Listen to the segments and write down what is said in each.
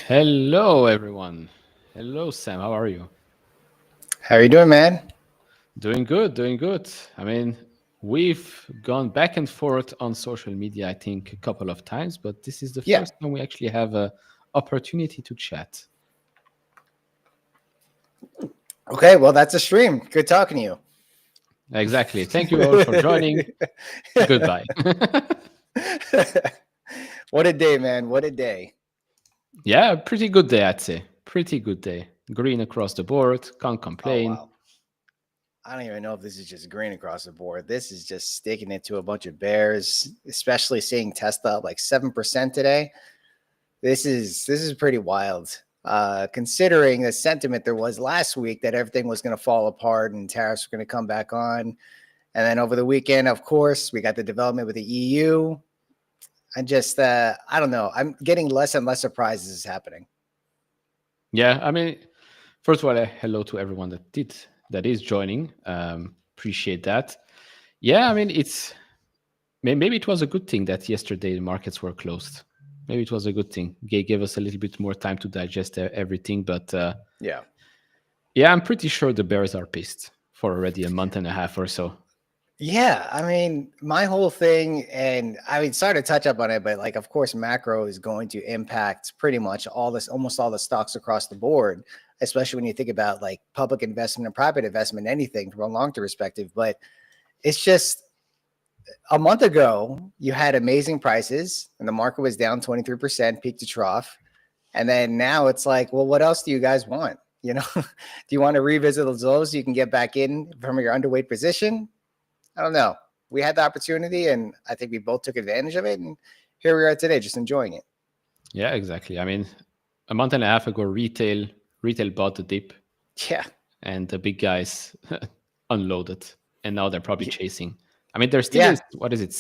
Hello, everyone. Hello, Sam. How are you? How are you doing, man? Doing good, doing good. I mean, we've gone back and forth on social media, I think, a couple of times, but this is the Yeah. first time we actually have an opportunity to chat. Okay, well, that's a stream. Good talking to you. Exactly. Thank you all for joining. Goodbye. What a day, man. What a day. Yeah, pretty good day, I'd say. Pretty good day. Green across the board. Can't complain. Oh, wow. I don't even know if this is just green across the board. This is just sticking it to a bunch of bears, especially seeing Tesla up like 7% today. This is pretty wild. Considering the sentiment there was last week that everything was going to fall apart and tariffs were going to come back on. And then over the weekend, of course, we got the development with the EU. I just, I don't know. I'm getting less and less surprised this is happening. Yeah, I mean, first of all, hello to everyone that is joining. Appreciate that. Yeah, I mean, maybe it was a good thing that yesterday the markets were closed. Maybe it was a good thing. Gave us a little bit more time to digest everything. But yeah, I'm pretty sure the bears are pissed for already a month and a half or so. Yeah, I mean, my whole thing, and I mean, sorry to touch up on it, but like, of course, macro is going to impact pretty much almost all the stocks across the board, especially when you think about like public investment and private investment, anything from a long-term perspective. But it's just a month ago, you had amazing prices and the market was down 23% peak to trough. And then now it's like, well, what else do you guys want? You know, do you want to revisit those lows so you can get back in from your underweight position? I don't know. We had the opportunity and I think we both took advantage of it. And here we are today, just enjoying it. Yeah, exactly. I mean, a month and a half ago, retail bought the dip. Yeah. And the big guys unloaded. And now they're probably chasing. I mean, there still is, what is it,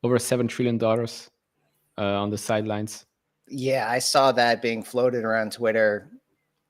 over $7 trillion on the sidelines. Yeah, I saw that being floated around Twitter.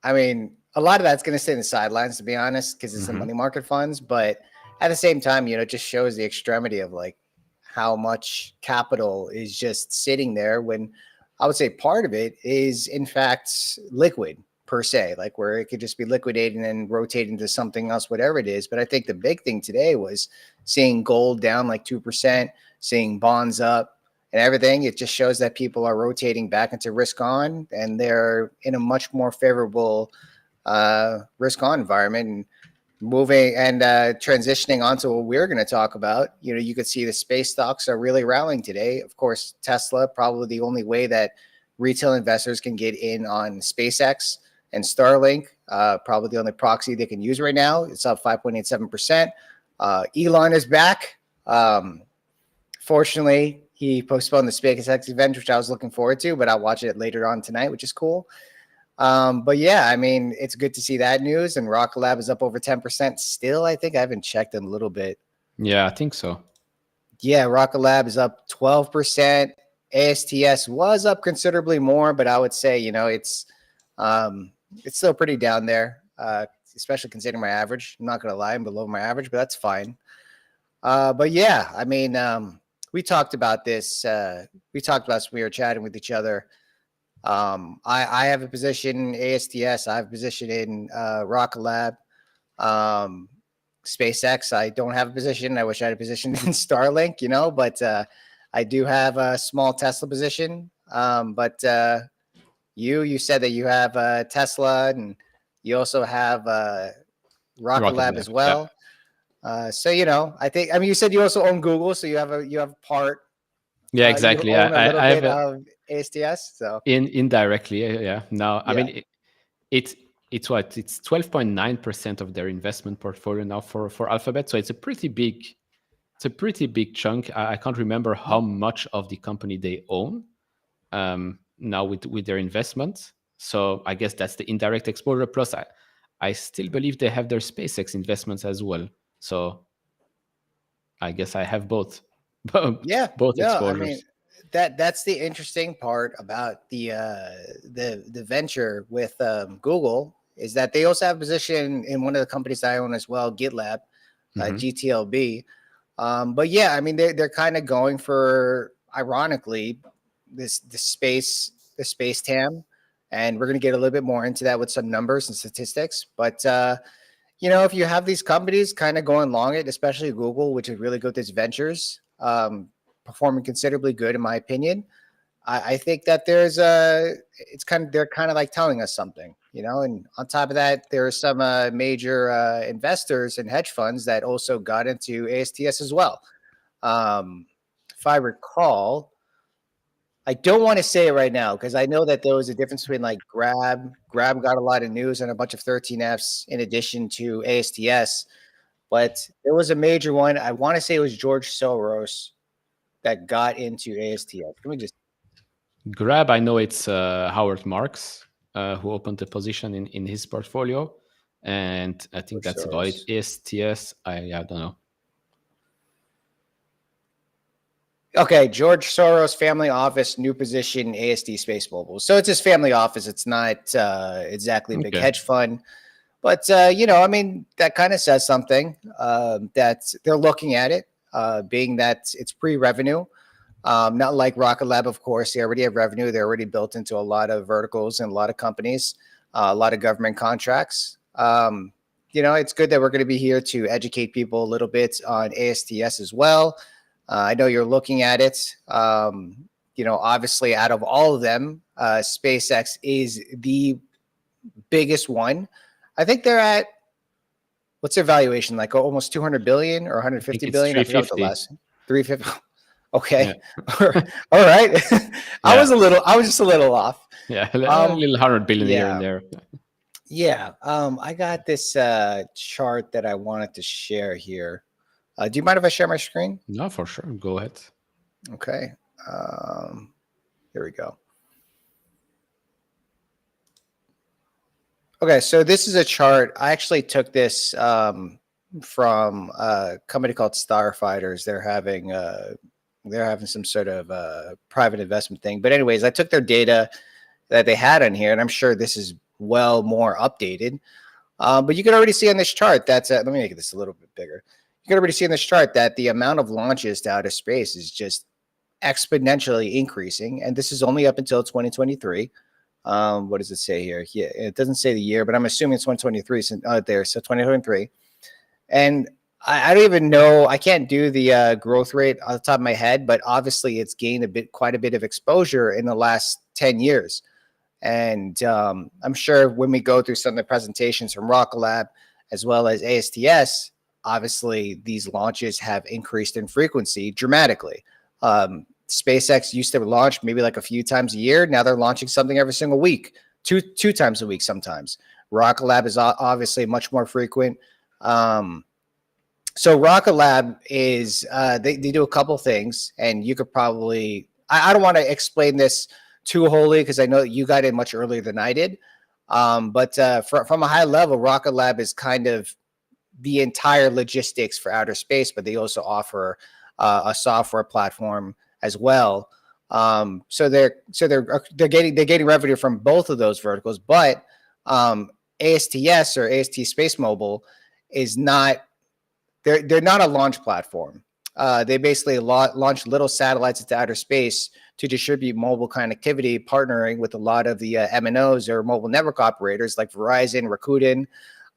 I mean, a lot of that's going to stay in the sidelines, to be honest, because it's the money market funds. But at the same time, you know, it just shows the extremity of like how much capital is just sitting there when I would say part of it is, in fact, liquid per se, like where it could just be liquidating and rotating to something else, whatever it is. But I think the big thing today was seeing gold down like 2%, seeing bonds up and everything. It just shows that people are rotating back into risk on and they're in a much more favorable risk on environment and moving and transitioning onto what we're going to talk about. You know, you could see the space stocks are really rallying today. Of course, Tesla, probably the only way that retail investors can get in on SpaceX and Starlink. probably the only proxy they can use right now. It's up 5.87%. Elon is back. Fortunately, he postponed the SpaceX event, which I was looking forward to, but I'll watch it later on tonight, which is cool. But yeah, I mean, it's good to see that news. And RKLB is up over 10% still. I think I haven't checked in a little bit. Yeah, I think so. Yeah, RKLB is up 12%. ASTS was up considerably more, but I would say, you know, it's still pretty down there, especially considering my average. I'm not going to lie, I'm below my average, but that's fine. But yeah, I mean, we talked about this. We talked about this when we were chatting with each other. I have a position in ASTS. I have a position in RKLB. SpaceX, I don't have a position. I wish I had a position in Starlink, you know, but I do have a small Tesla position. But you said that you have Tesla, and you also have RKLB as well. Yeah. So you know, I mean, you said you also own Google, so you have a part. Yeah, exactly. You own a little I bit of ASTS. So indirectly, yeah. Now, I mean, it's 12.9% of their investment portfolio now for Alphabet. So it's a pretty big chunk. I can't remember how much of the company they own now with their investments. So I guess that's the indirect exposure. Plus, I still believe they have their SpaceX investments as well. So I guess I have both. Yeah, both no, exposures. I mean, that's the interesting part about the venture with Google, is that they also have a position in one of the companies I own as well, GitLab, GTLB. But yeah, I mean, they're kind of going for, ironically, the space TAM, and we're going to get a little bit more into that with some numbers and statistics. But you know, if you have these companies kind of going long it, especially Google, which is really good at its ventures, performing considerably good in my opinion, I think that they're kind of like telling us something, you know. And on top of that, there are some major investors and hedge funds that also got into ASTS as well. If I recall, I don't want to say it right now because I know that there was a difference between like Grab got a lot of news and a bunch of 13Fs in addition to ASTS, but there was a major one. I want to say it was George Soros that got into ASTS. Let me just Grab. I know it's Howard Marks who opened the position in his portfolio, and I think that's about it. ASTS, I don't know. Okay, George Soros family office, new position, ASD Space Mobile. So it's his family office. It's not exactly a big hedge fund, but you know, I mean, that kind of says something that they're looking at it, being that it's pre-revenue. Not like RKLB, of course. They already have revenue. They're already built into a lot of verticals and a lot of companies, a lot of government contracts. You know, it's good that we're going to be here to educate people a little bit on ASTS as well. I know you're looking at it. You know, obviously, out of all of them, SpaceX is the biggest one. I think they're at, what's their valuation? Like almost 200 billion or 150 billion? I forgot the last 350. Okay. Yeah. All right. I was just a little off. Yeah. A little 100 billion here and there. Yeah. I got this chart that I wanted to share here. Do you mind if I share my screen? No, for sure. Go ahead. Okay. Here we go. Okay, so this is a chart. I actually took this from a company called Starfighters. They're having some sort of private investment thing. But anyways, I took their data that they had on here, and I'm sure this is well more updated. But you can already see on this chart that's let me make this a little bit bigger. You can already see in this chart that the amount of launches to outer space is just exponentially increasing. And this is only up until 2023. What does it say here? Yeah, it doesn't say the year, but I'm assuming it's 2023 there. So 2023. And I don't even know. I can't do the growth rate on the top of my head, but obviously it's gained quite a bit of exposure in the last 10 years. And I'm sure when we go through some of the presentations from RKLB as well as ASTS, obviously these launches have increased in frequency dramatically. SpaceX used to launch maybe like a few times a year. Now they're launching something every single week, two times a week sometimes. Rocket Lab is obviously much more frequent. So Rocket Lab is they do a couple things, and you could probably I don't want to explain this too wholly because I know that you got in much earlier than I did. But from a high level, Rocket Lab is kind of the entire logistics for outer space, but they also offer a software platform as well. So they're getting revenue from both of those verticals, but ASTS or AST Space Mobile is not. They're not a launch platform. They basically launch little satellites into outer space to distribute mobile connectivity, partnering with a lot of the MNOs or mobile network operators like Verizon, Rakuten,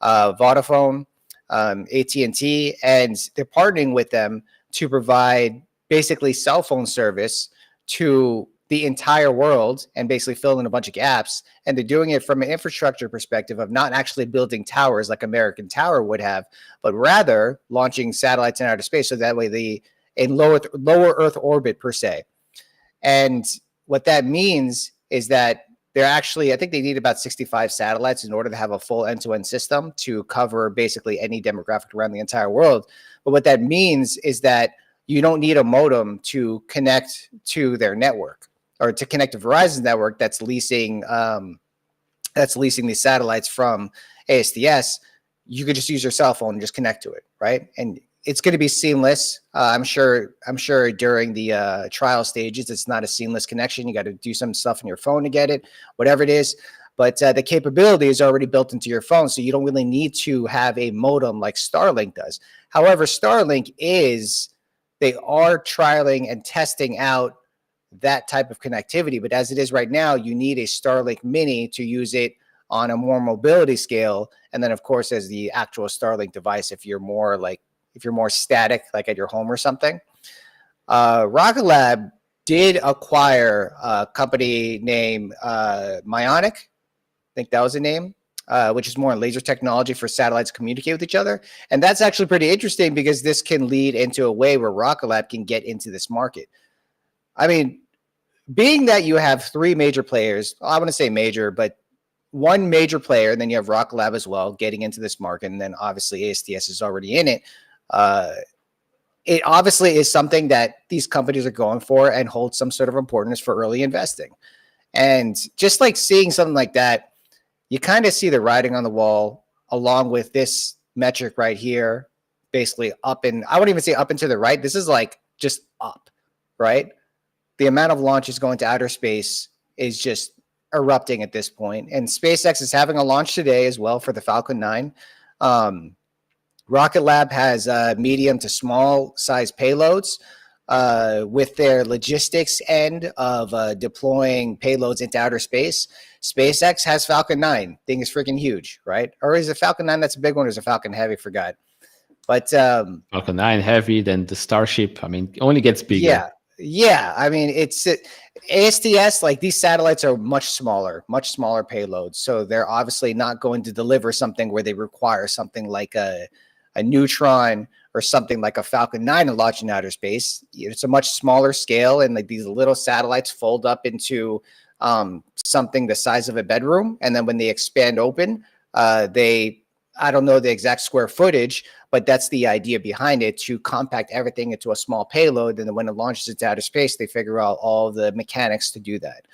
Vodafone, AT&T, and they're partnering with them to provide basically cell phone service to the entire world and basically fill in a bunch of gaps. And they're doing it from an infrastructure perspective of not actually building towers like American Tower would have, but rather launching satellites in outer space. So that way in lower Earth orbit per se. And what that means is that they're actually, I think they need about 65 satellites in order to have a full end-to-end system to cover basically any demographic around the entire world. But what that means is that you don't need a modem to connect to their network or to connect to Verizon's network that's leasing these satellites from ASTS. You could just use your cell phone and just connect to it, right? And it's going to be seamless. I'm sure during the trial stages, it's not a seamless connection. You got to do some stuff on your phone to get it, whatever it is. But the capability is already built into your phone, so you don't really need to have a modem like Starlink does. However, they are trialing and testing out that type of connectivity. But as it is right now, you need a Starlink Mini to use it on a more mobility scale. And then, of course, as the actual Starlink device, if you're more static, like at your home or something. Rocket Lab did acquire a company named Myonic. I think that was the name, which is more laser technology for satellites to communicate with each other. And that's actually pretty interesting because this can lead into a way where Rocket Lab can get into this market. I mean, being that you have three major players, I want to say major, but one major player, and then you have Rocket Lab as well getting into this market, and then obviously ASTS is already in it. It obviously is something that these companies are going for and holds some sort of importance for early investing. And just like seeing something like that, you kind of see the writing on the wall along with this metric right here, basically up and I wouldn't even say up and to the right. This is like just up, right? The amount of launches going to outer space is just erupting at this point. And SpaceX is having a launch today as well for the Falcon 9. Rocket Lab has medium to small size payloads with their logistics end of deploying payloads into outer space. SpaceX has Falcon 9. Thing is freaking huge, right? Or is it Falcon 9 that's a big one, or is it Falcon Heavy? Forgot. But Falcon 9 Heavy, then the Starship. I mean, it only gets bigger. Yeah. I mean, it's ASTS, like these satellites are much smaller payloads. So they're obviously not going to deliver something where they require something like a Neutron or something like a Falcon 9 to launch in outer space. It's a much smaller scale, and like these little satellites fold up into something the size of a bedroom. And then when they expand open, I don't know the exact square footage, but that's the idea behind it, to compact everything into a small payload. And then when it launches into outer space, they figure out all the mechanics to do that.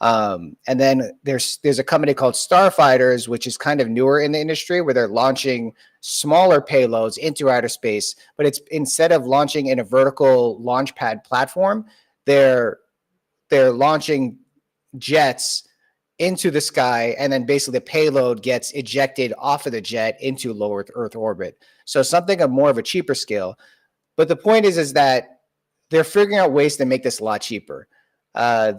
And then there's a company called Starfighters, which is kind of newer in the industry, where they're launching smaller payloads into outer space, but it's instead of launching in a vertical launch pad platform, they're launching jets into the sky, and then basically the payload gets ejected off of the jet into low Earth orbit. So something of more of a cheaper scale. But the point is that they're figuring out ways to make this a lot cheaper. I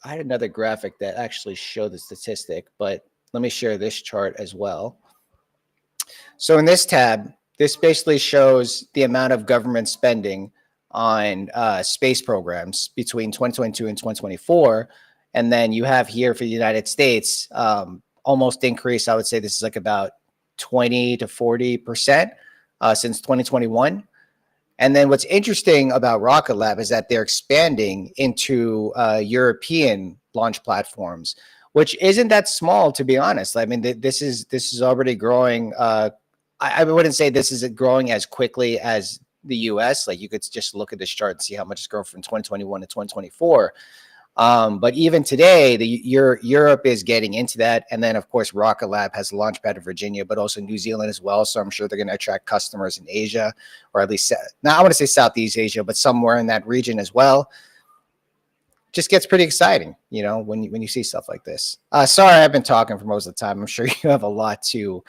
had another graphic that actually showed the statistic, but let me share this chart as well. So in this tab, this basically shows the amount of government spending on space programs between 2022 and 2024. And then you have here for the United States, almost increase. I would say this is like about 20 to 40% since 2021. And then what's interesting about Rocket Lab is that they're expanding into European launch platforms, which isn't that small, to be honest. I mean, this is already growing. I wouldn't say this is growing as quickly as the US. Like, you could just look at this chart and see how much it's grown from 2021 to 2024. But even today, Europe is getting into that. And then, of course, RKLB has a launchpad in Virginia, but also New Zealand as well. So I'm sure they're going to attract customers in Asia, or at least, now I want to say Southeast Asia, but somewhere in that region as well. Just gets pretty exciting, you know, when you see stuff like this. Sorry, I've been talking for most of the time. I'm sure you have a lot to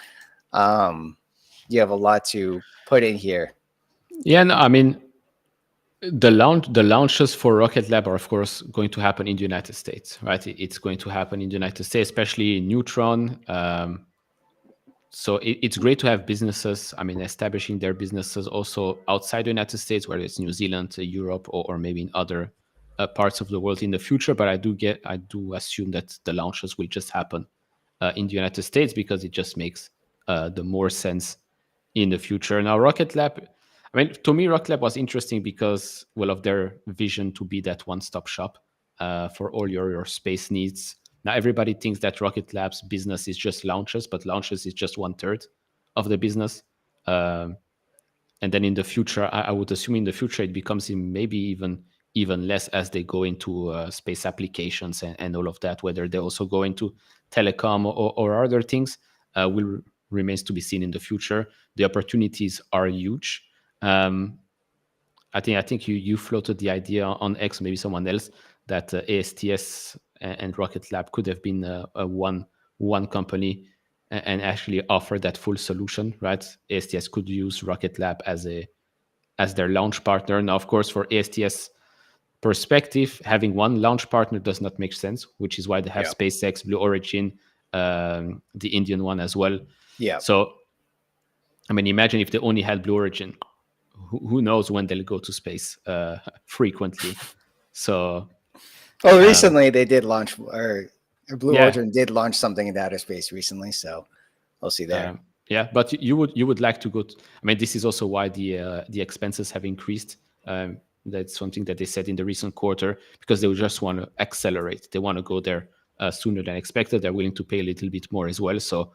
put in here. Yeah, no, I mean, the launches for Rocket Lab are, of course, going to happen in the United States, right? It's going to happen in the United States, especially Neutron. So it's great to have businesses, I mean, establishing their businesses also outside the United States, whether it's New Zealand, Europe, or maybe in other parts of the world in the future. But I do assume that the launches will just happen in the United States, because it just makes the more sense in the future. Now, Rocket Lab, I mean, to me, Rocket Lab was interesting because, well, of their vision to be that one-stop shop for all your space needs. Now, everybody thinks that Rocket Lab's business is just launches, but launches is just 1/3 of the business. And then in the future, I would assume in the future it becomes maybe even less as they go into space applications and all of that. Whether they also go into telecom or other things will remains to be seen in the future. The opportunities are huge. I think you floated the idea on X, maybe someone else, that ASTS and Rocket Lab could have been a one company and actually offer that full solution, right? ASTS could use Rocket Lab as their launch partner. Now, of course, for ASTS perspective, having one launch partner does not make sense, which is why they have SpaceX, Blue Origin, the Indian one as well. Yeah. So, I mean, imagine if they only had Blue Origin. Who knows when they'll go to space frequently. So, recently they did launch, or Blue Origin did launch something into outer space recently. So we'll see there. Yeah, but you would like to go. I mean, this is also why the expenses have increased. That's something that they said in the recent quarter, because they just want to accelerate. They want to go there sooner than expected. They're willing to pay a little bit more as well. So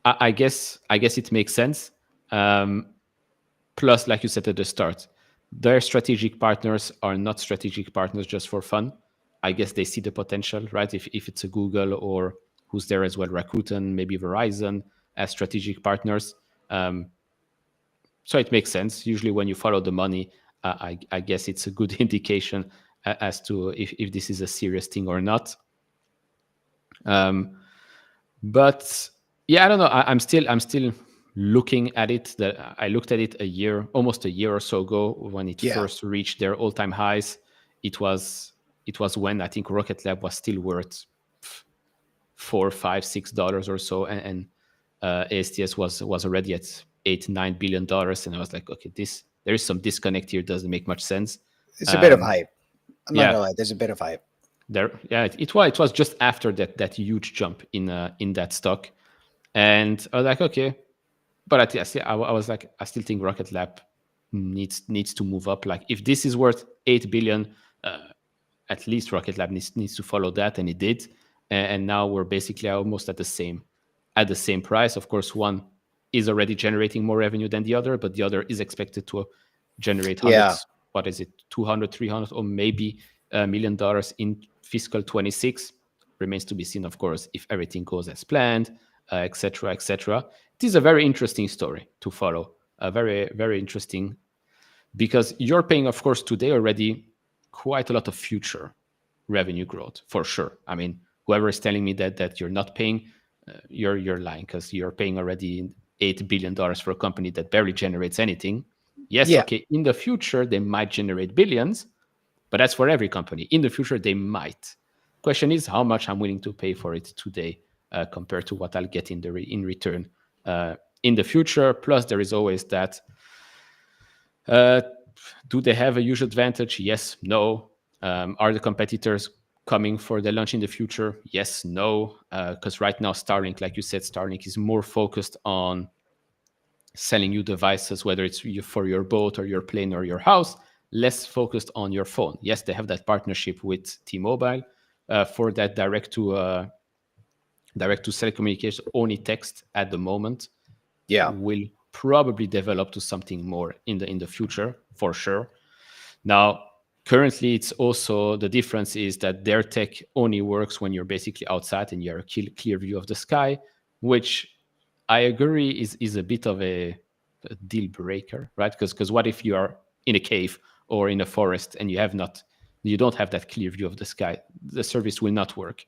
I guess it makes sense. Plus, like you said at the start, their strategic partners are not strategic partners just for fun. I guess they see the potential, right? If it's a Google, or who's there as well, Rakuten, maybe Verizon, as strategic partners. So it makes sense. Usually when you follow the money, I guess it's a good indication as to if this is a serious thing or not. But yeah, I don't know. I'm still looking at it. That I looked at it almost a year or so ago, when it first reached their all-time highs. It was when I think Rocket Lab was still worth $4, $5, $6 or so, and ASTS was already at $8-9 billion, and I was like, okay, there is some disconnect here. Doesn't make much sense. It's a bit of hype. I'm not gonna lie. There's a bit of hype. It was just after that huge jump in that stock, and I was like, okay, but I was like, I still think Rocket Lab needs to move up. Like, if this is worth $8 billion, at least Rocket Lab needs to follow that, and it did. And now we're basically almost at the same price. Of course, one is already generating more revenue than the other, but the other is expected to generate hundreds. What is it, 200, 300, or maybe $1 million in fiscal 26? Remains to be seen, of course, if everything goes as planned, etc., etc. It is a very interesting story to follow. Very, very interesting, because you're paying, of course, today already quite a lot of future revenue growth, for sure. I mean, whoever is telling me that you're not paying, you're lying, because you're paying already $8 billion for a company that barely generates anything. Yes, okay, in the future, they might generate billions, but that's for every company. In the future, they might. Question is how much I'm willing to pay for it today compared to what I'll get in return in the future. Plus, there is always that, do they have a huge advantage? Yes, no. Are the competitors coming for the launch in the future? Yes, no. Because right now, Starlink, like you said, Starlink is more focused on selling you devices, whether it's for your boat or your plane or your house, less focused on your phone. Yes, they have that partnership with T-Mobile, for that direct to cell communication only text at the moment. Yeah. Will probably develop to something more in the future, for sure. Now, currently, it's also the difference is that their tech only works when you're basically outside and you have a clear view of the sky, which I agree is a bit of a deal breaker, right? Because what if you are in a cave or in a forest and you don't have that clear view of the sky? The service will not work.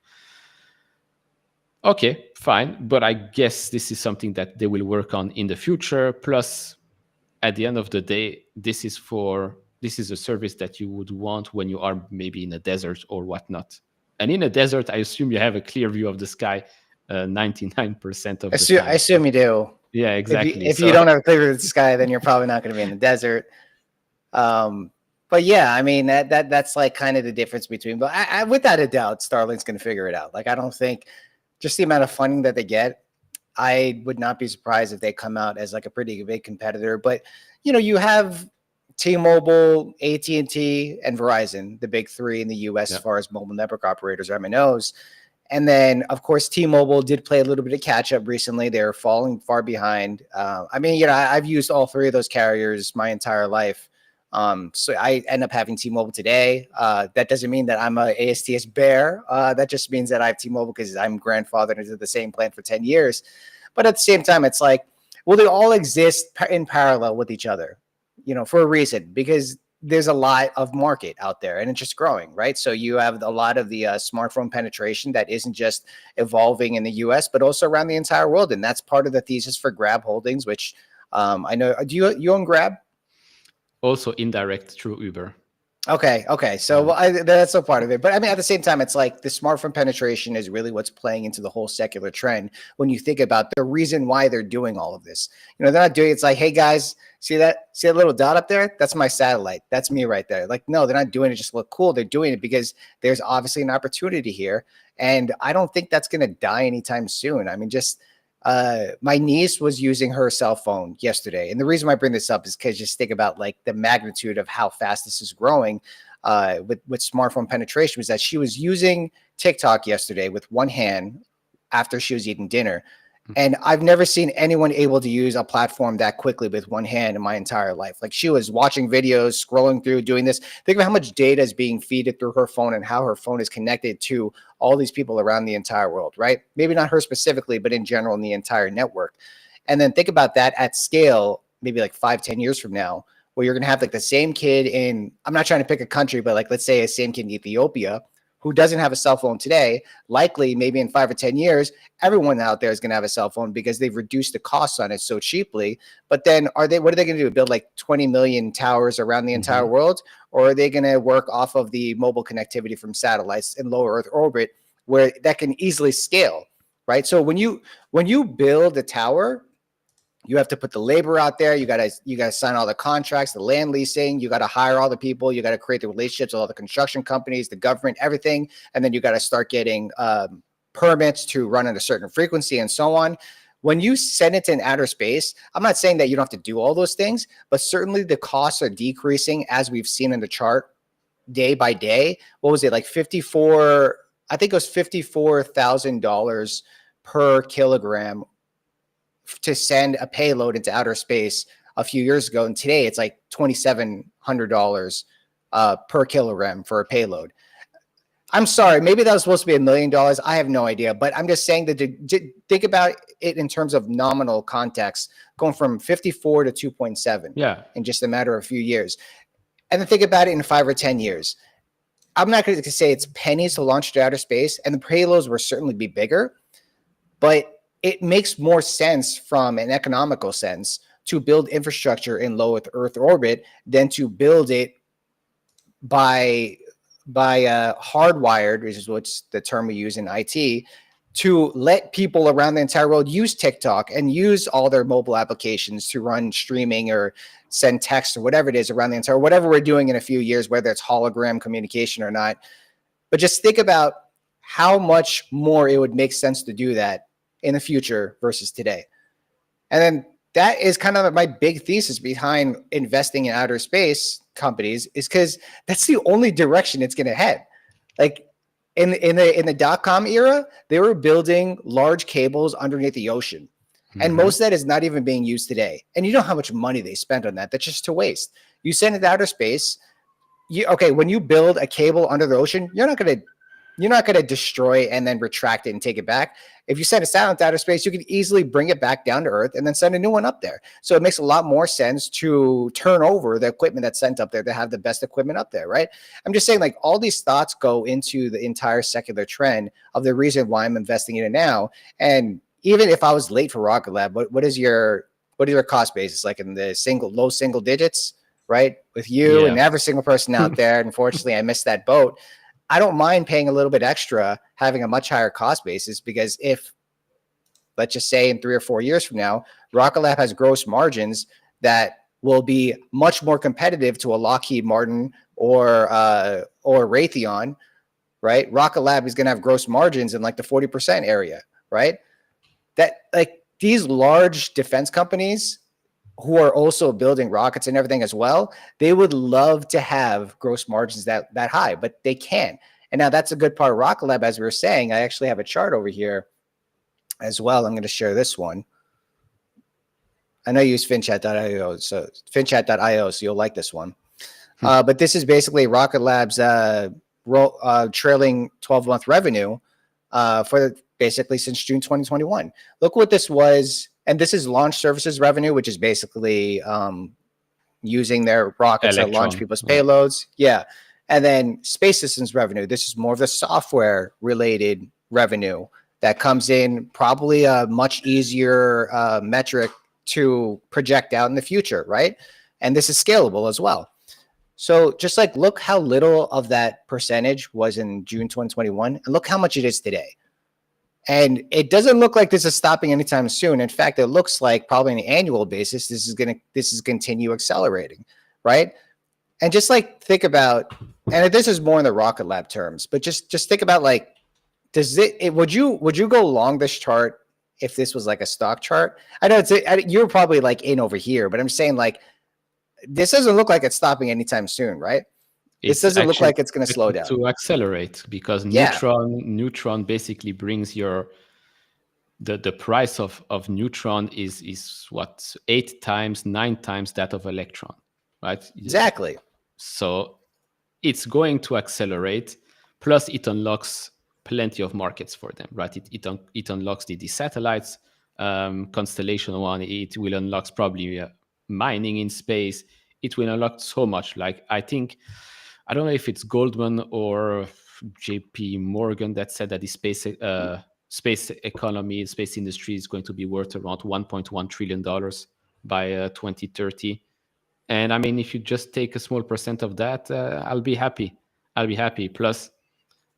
Okay, fine, but I guess this is something that they will work on in the future. Plus, at the end of the day, this is a service that you would want when you are maybe in a desert or whatnot. And in a desert, I assume you have a clear view of the sky 99% of the I time. assume you do. Yeah, exactly. If you don't have a clear view of the sky, then you're probably not going to be in the desert. But yeah, I mean that's like kind of the difference between. But I without a doubt, Starlink's going to figure it out. Like I don't think just the amount of funding that they get, I would not be surprised if they come out as like a pretty big competitor. But you have T-Mobile, AT&T, and Verizon, the big three in the U.S. as far as mobile network operators, MNOs. And then, of course, T-Mobile did play a little bit of catch up recently. They're falling far behind. I mean, I've used all three of those carriers my entire life. So I end up having T-Mobile today. That doesn't mean that I'm a ASTS bear. That just means that I have T-Mobile because I'm grandfathered into the same plan for 10 years. But at the same time, it's like, well, they all exist in parallel with each other, for a reason, because there's a lot of market out there and it's just growing, right? So you have a lot of the smartphone penetration that isn't just evolving in the US, but also around the entire world. And that's part of the thesis for Grab Holdings, which I know, do you own Grab? Also indirect through Uber. Okay. So that's a part of it. But I mean, at the same time, it's like the smartphone penetration is really what's playing into the whole secular trend. When you think about the reason why they're doing all of this, they're not doing it's like, hey guys, see that little dot up there? That's my satellite. That's me right there. Like, no, they're not doing it just to look cool. They're doing it because there's obviously an opportunity here. And I don't think that's going to die anytime soon. I mean, just my niece was using her cell phone yesterday. And the reason why I bring this up is because just think about like the magnitude of how fast this is growing with smartphone penetration was that she was using TikTok yesterday with one hand after she was eating dinner. And I've never seen anyone able to use a platform that quickly with one hand in my entire life. Like she was watching videos, scrolling through, doing this. Think of how much data is being fed through her phone and how her phone is connected to all these people around the entire world, right? Maybe not her specifically, but in general in the entire network. And then think about that at scale, maybe like 5-10 years from now, where you're going to have like the same kid in, I'm not trying to pick a country, but like let's say a same kid in Ethiopia who doesn't have a cell phone today. Likely maybe in 5 or 10 years, everyone out there is going to have a cell phone because they've reduced the costs on it so cheaply. But then what are they going to do? Build like 20 million towers around the entire world? Or are they going to work off of the mobile connectivity from satellites in low Earth orbit where that can easily scale, right? So when you build a tower, you have to put the labor out there. You gotta sign all the contracts, the land leasing. You gotta hire all the people. You gotta create the relationships with all the construction companies, the government, everything. And then you gotta start getting permits to run at a certain frequency and so on. When you send it in outer space, I'm not saying that you don't have to do all those things, but certainly the costs are decreasing as we've seen in the chart day by day. What was it like 54? I think it was $54,000 per kilogram to send a payload into outer space a few years ago. And today it's like $2,700 per kilogram for a payload. I'm sorry, maybe that was supposed to be $1 million. I have no idea, but I'm just saying that to think about it in terms of nominal context, going from 54 to 2.7 in just a matter of a few years. And then think about it in 5 or 10 years. I'm not going to say it's pennies to launch to outer space, and the payloads will certainly be bigger, but it makes more sense from an economical sense to build infrastructure in low Earth orbit than to build it by hardwired, which is what's the term we use in IT, to let people around the entire world use TikTok and use all their mobile applications to run streaming or send text or whatever it is around the entire, whatever we're doing in a few years, whether it's hologram communication or not. But just think about how much more it would make sense to do that in the future versus today. And then that is kind of my big thesis behind investing in outer space companies, is because that's the only direction it's going to head. Like in the .com era, they were building large cables underneath the ocean. And most of that is not even being used today. And you know how much money they spent on that. That's just to waste. You send it to outer space. When you build a cable under the ocean, you're not going to destroy and then retract it and take it back. If you send a satellite to outer space, you can easily bring it back down to Earth and then send a new one up there. So it makes a lot more sense to turn over the equipment that's sent up there to have the best equipment up there, right? I'm just saying, like, all these thoughts go into the entire secular trend of the reason why I'm investing in it now. And even if I was late for Rocket Lab, what is your cost basis, like in the low single digits, right? With you and every single person out there. Unfortunately, I missed that boat. I don't mind paying a little bit extra, having a much higher cost basis, because if, let's just say in 3 or 4 years from now, Rocket Lab has gross margins that will be much more competitive to a Lockheed Martin or Raytheon, right? Rocket Lab is going to have gross margins in like the 40% area, right? That, like, these large defense companies who are also building rockets and everything as well, they would love to have gross margins that high, but they can't. And now that's a good part of Rocket Lab, as we were saying. I actually have a chart over here as well. I'm going to share this one. I know you use finchat.io, so you'll like this one. But this is basically Rocket Lab's trailing 12-month revenue for basically since June 2021. Look what this was. And this is launch services revenue, which is basically using their rockets to launch people's payloads. Yeah. And then space systems revenue. This is more of the software related revenue that comes in, probably a much easier metric to project out in the future, right? And this is scalable as well. So just like, look how little of that percentage was in June 2021, and look how much it is today. And it doesn't look like this is stopping anytime soon. In fact, it looks like probably on an annual basis, this is continue accelerating, right? And just like think about, and this is more in the Rocket Lab terms, but just think about, like, would you go long this chart if this was like a stock chart? I know you're probably like in over here, but I'm saying, like, this doesn't look like it's stopping anytime soon, right? This doesn't look like it's going to slow down. To accelerate, because neutron basically brings the price of neutron is what, 8 times, 9 times that of electron, right? Exactly. So it's going to accelerate. Plus, it unlocks plenty of markets for them, right? It unlocks the satellites, Constellation One. It will unlock probably mining in space. It will unlock so much. Like, I don't know if it's Goldman or JP Morgan that said that the space economy, space industry is going to be worth around $1.1 trillion by 2030. And I mean, if you just take a small percent of that, I'll be happy. Plus,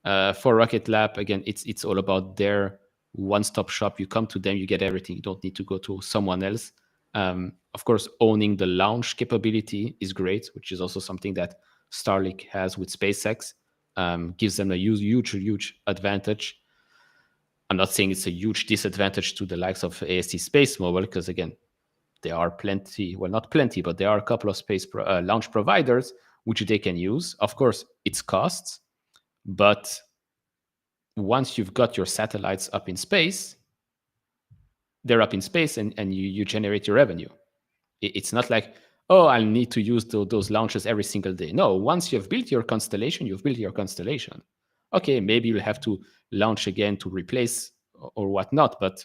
for Rocket Lab, again, it's all about their one-stop shop. You come to them, you get everything. You don't need to go to someone else. Of course, owning the launch capability is great, which is also something that Starlink has with SpaceX. Gives them a huge advantage. I'm not saying it's a huge disadvantage to the likes of ASTS Space Mobile, because again, there are plenty, well, not plenty, but there are a couple of space launch providers which they can use. Of course, it's costs, but once you've got your satellites up in space, they're up in space and you generate your revenue. It's not like, oh, I'll need to use those launches every single day. No, once you've built your constellation, you've built your constellation. Okay, maybe you'll have to launch again to replace or whatnot, but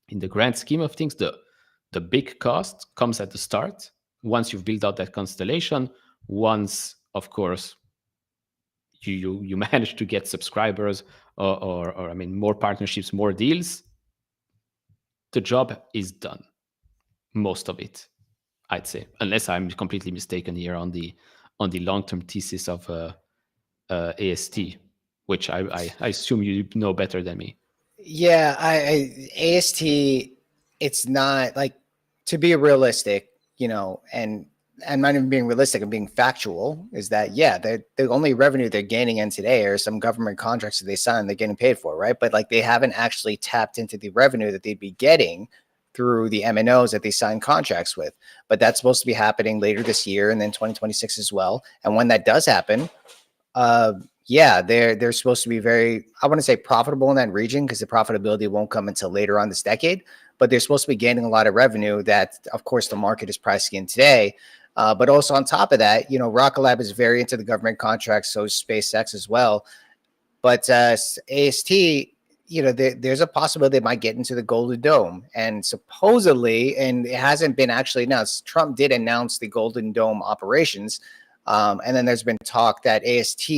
in the grand scheme of things, the big cost comes at the start. Once you've built out that constellation, once, of course, you manage to get subscribers or I mean, more partnerships, more deals, the job is done. Most of it, I'd say, unless I'm completely mistaken here on the long-term thesis of AST, which I assume you know better than me. Yeah, AST, it's not, like, to be realistic, and I'm not even being realistic, I'm being factual, is that, yeah, the only revenue they're gaining in today are some government contracts that they sign, they're getting paid for, right? But, like, they haven't actually tapped into the revenue that they'd be getting through the MNOs that they sign contracts with. But that's supposed to be happening later this year and then 2026 as well. And when that does happen, yeah, they're supposed to be very, I want to say profitable in that region, because the profitability won't come until later on this decade. But they're supposed to be gaining a lot of revenue that, of course, the market is pricing in today. But also on top of that, Rocket Lab is very into the government contracts, so is SpaceX as well. But AST, there's a possibility they might get into the Golden Dome. And supposedly, and it hasn't been actually announced, Trump did announce the Golden Dome operations. And then there's been talk that AST,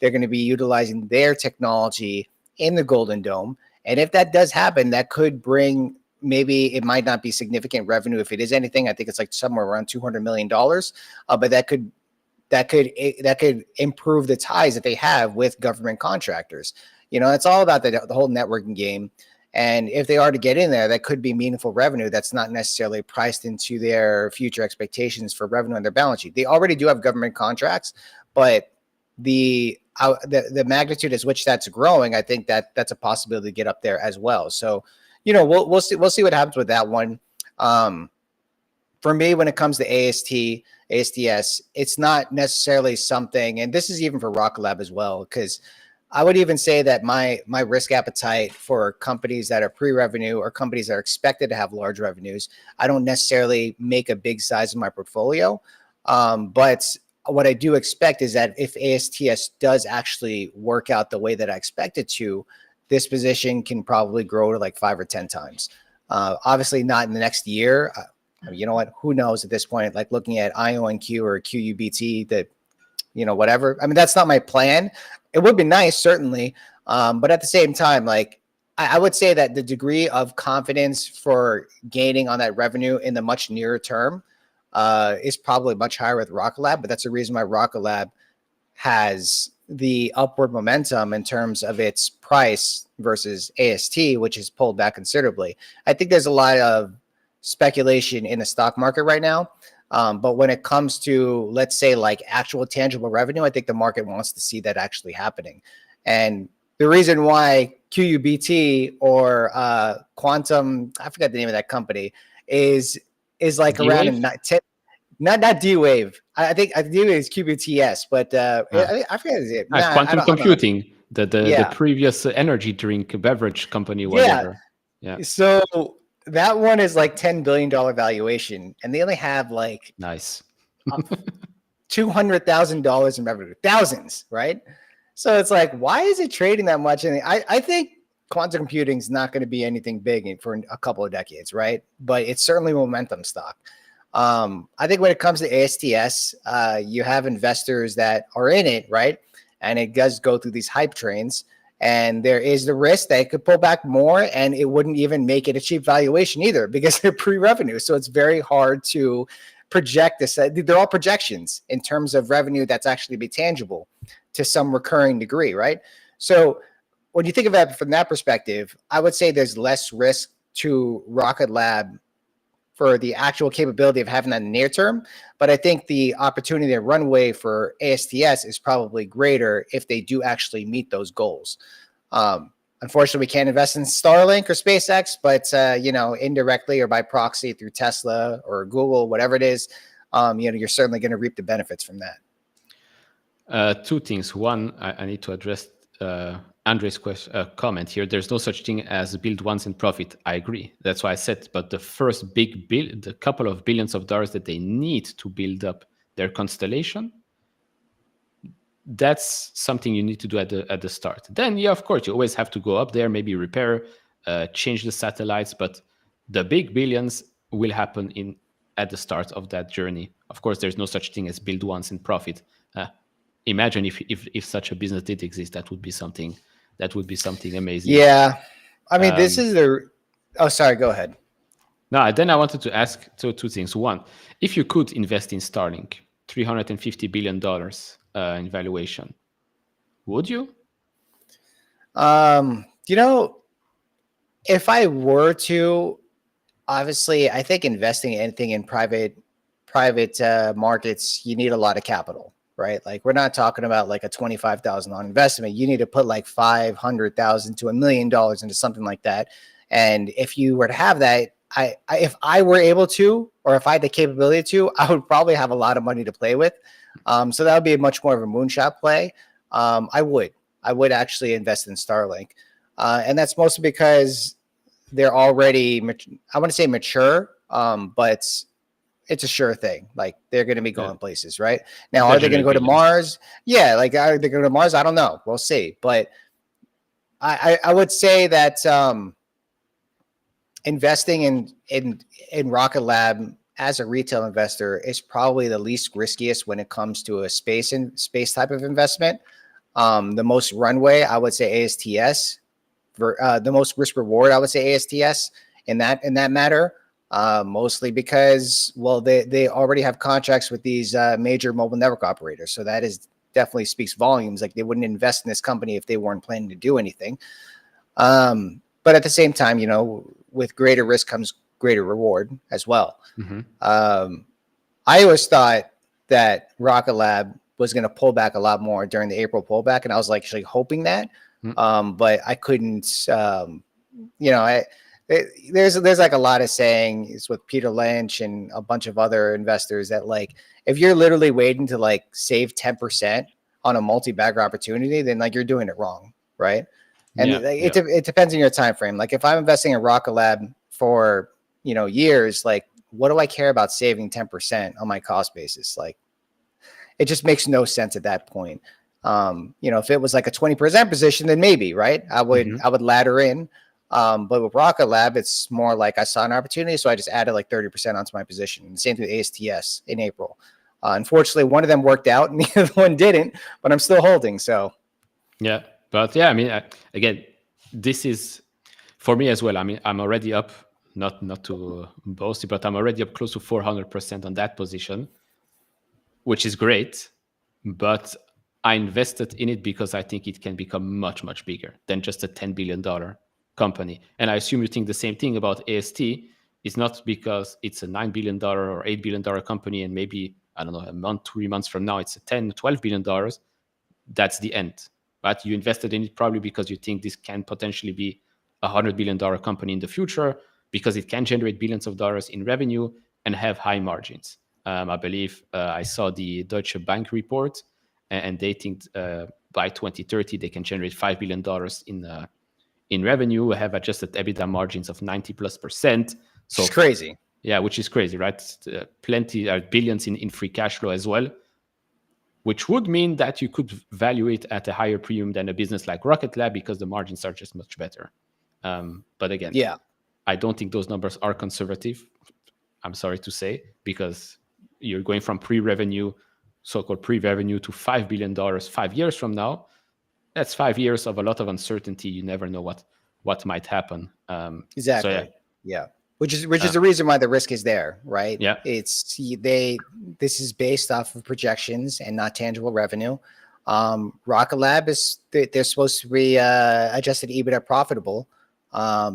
they're going to be utilizing their technology in the Golden Dome. And if that does happen, that could bring, maybe it might not be significant revenue. If it is anything, I think it's like somewhere around $200 million. But that could improve the ties that they have with government contractors. It's all about the whole networking game. And if they are to get in there, that could be meaningful revenue that's not necessarily priced into their future expectations for revenue on their balance sheet. They already do have government contracts, but the magnitude as which that's growing, I think that's a possibility to get up there as well. So, we'll see what happens with that one. For me, when it comes to ASTS, it's not necessarily something, and this is even for Rocket Lab as well, because I would even say that my risk appetite for companies that are pre-revenue or companies that are expected to have large revenues, I don't necessarily make a big size of my portfolio. But what I do expect is that if ASTS does actually work out the way that I expect it to, this position can probably grow to like 5 or 10 times. Obviously not in the next year. You know what? Who knows at this point? Like looking at IONQ or QUBT, that, whatever. I mean, that's not my plan. It would be nice, certainly. But at the same time, like I would say that the degree of confidence for gaining on that revenue in the much nearer term is probably much higher with Rocket Lab. But that's the reason why Rocket Lab has the upward momentum in terms of its price versus AST, which has pulled back considerably. I think there's a lot of speculation in the stock market right now. But when it comes to, let's say, like actual tangible revenue, I think the market wants to see that actually happening. And the reason why QUBT or Quantum, I forgot the name of that company, is like D-Wave? around not D-Wave. I think D-Wave is QBTS, but I forget his name. Quantum computing, the previous energy drink beverage company, whatever. Yeah. So that one is like $10 billion valuation, and they only have like nice $200,000 in revenue, thousands, right? So it's like, why is it trading that much? And I think quantum computing is not going to be anything big for a couple of decades, right? But it's certainly momentum stock. I think when it comes to ASTS, you have investors that are in it, right? And it does go through these hype trains. And there is the risk that it could pull back more, and it wouldn't even make it a cheap valuation either, because they're pre-revenue. So it's very hard to project this. They're all projections in terms of revenue that's actually be tangible to some recurring degree, right? So when you think of it from that perspective, I would say there's less risk to Rocket Lab for the actual capability of having that in the near term. But I think the opportunity and runway for ASTS is probably greater if they do actually meet those goals. Unfortunately, we can't invest in Starlink or SpaceX, but indirectly or by proxy through Tesla or Google, whatever it is, you're certainly going to reap the benefits from that. Two things. One, I need to address Andre's comment here. There's no such thing as build once and profit. I agree. That's why I said, but the first big build, the couple of billions of dollars that they need to build up their constellation, that's something you need to do at the start. Then, yeah, of course, you always have to go up there, maybe repair, change the satellites, but the big billions will happen at the start of that journey. Of course, there's no such thing as build once and profit. Imagine if such a business did exist, that would be something amazing. Yeah. I mean, this is oh, sorry, go ahead. No, then I wanted to ask two things. One, if you could invest in Starlink, $350 billion in valuation, would you? If I were to, obviously, I think investing anything in private markets, you need a lot of capital. Right? Like, we're not talking about like a $25,000 investment. You need to put like $500,000 to $1 million into something like that. And if you were to have that, if I were able to, or if I had the capability to, I would probably have a lot of money to play with. So that would be much more of a moonshot play. I would actually invest in Starlink. And that's mostly because they're already, I want to say mature, but it's a sure thing. Like they're going to be going places, right? Now, are they going to go to Mars? Yeah, like are they going to Mars? I don't know. We'll see. But I would say that investing in Rocket Lab as a retail investor is probably the least riskiest when it comes to a space type of investment. The most runway, I would say ASTS. The most risk reward, I would say ASTS in that matter. Mostly because, well, they already have contracts with these major mobile network operators, so that is definitely speaks volumes. Like they wouldn't invest in this company if they weren't planning to do anything. But at the same time, you know, with greater risk comes greater reward as well. I always thought that Rocket Lab was going to pull back a lot more during the April pullback, and I was like actually hoping that, but I couldn't. You know, there's like a lot of sayings with Peter Lynch and a bunch of other investors that like if you're literally waiting to like save 10% on a multi-bagger opportunity, then like you're doing it wrong, right? And it depends on your time frame. Like if I'm investing in Rocket Lab for, you know, years, like what do I care about saving 10% on my cost basis? Like it just makes no sense at that point. You know, if it was like a 20% position, then maybe, right? I would ladder in. But with Rocket Lab, it's more like I saw an opportunity, so I just added like 30% onto my position. And same thing with ASTS in April. Unfortunately, one of them worked out and the other one didn't, but I'm still holding. So, yeah, but yeah, I mean, again, this is for me as well. I mean, I'm already up, not to boast, but I'm already up close to 400% on that position, which is great. But I invested in it because I think it can become much bigger than just a $10 billion company. And I assume you think the same thing about AST. It's not because it's a $9 billion or $8 billion company and maybe, I don't know, a month, 3 months from now, it's a $10, $12 billion. That's the end. But you invested in it probably because you think this can potentially be a $100 billion company in the future because it can generate billions of dollars in revenue and have high margins. I believe I saw the Deutsche Bank report, and they think by 2030 they can generate $5 billion in revenue, have adjusted EBITDA margins of 90+%. So it's crazy. Yeah, which is crazy, right? Plenty billions in free cash flow as well, which would mean that you could value it at a higher premium than a business like Rocket Lab because the margins are just much better. But again, yeah, I don't think those numbers are conservative. I'm sorry to say, because you're going from pre-revenue, so-called pre-revenue, to $5 billion 5 years from now. That's 5 years of a lot of uncertainty. You never know what might happen. Exactly. So yeah. Which is the reason why the risk is there, right? Yeah. This is based off of projections and not tangible revenue. Rocket Lab they're supposed to be adjusted EBITDA profitable. I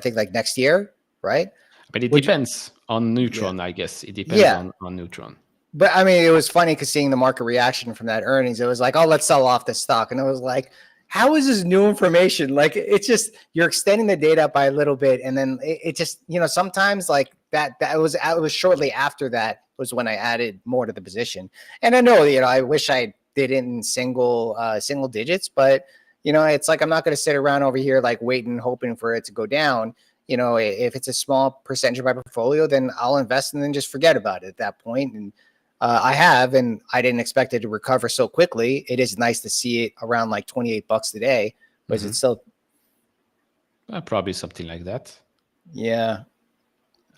think like next year, right? But it depends on Neutron, I guess. It depends on Neutron. But I mean, it was funny because seeing the market reaction from that earnings, it was like, oh, let's sell off the stock. And it was like, how is this new information? Like, it's just, you're extending the data by a little bit. And then it just, you know, sometimes like that was shortly after that was when I added more to the position. And I know, you know, I wish I did it in single digits, but you know, it's like, I'm not going to sit around over here, like waiting, hoping for it to go down. You know, if it's a small percentage of my portfolio, then I'll invest and then just forget about it at that point. And I have, and I didn't expect it to recover so quickly. It is nice to see it around like $28 today, but is it still? Probably something like that. Yeah.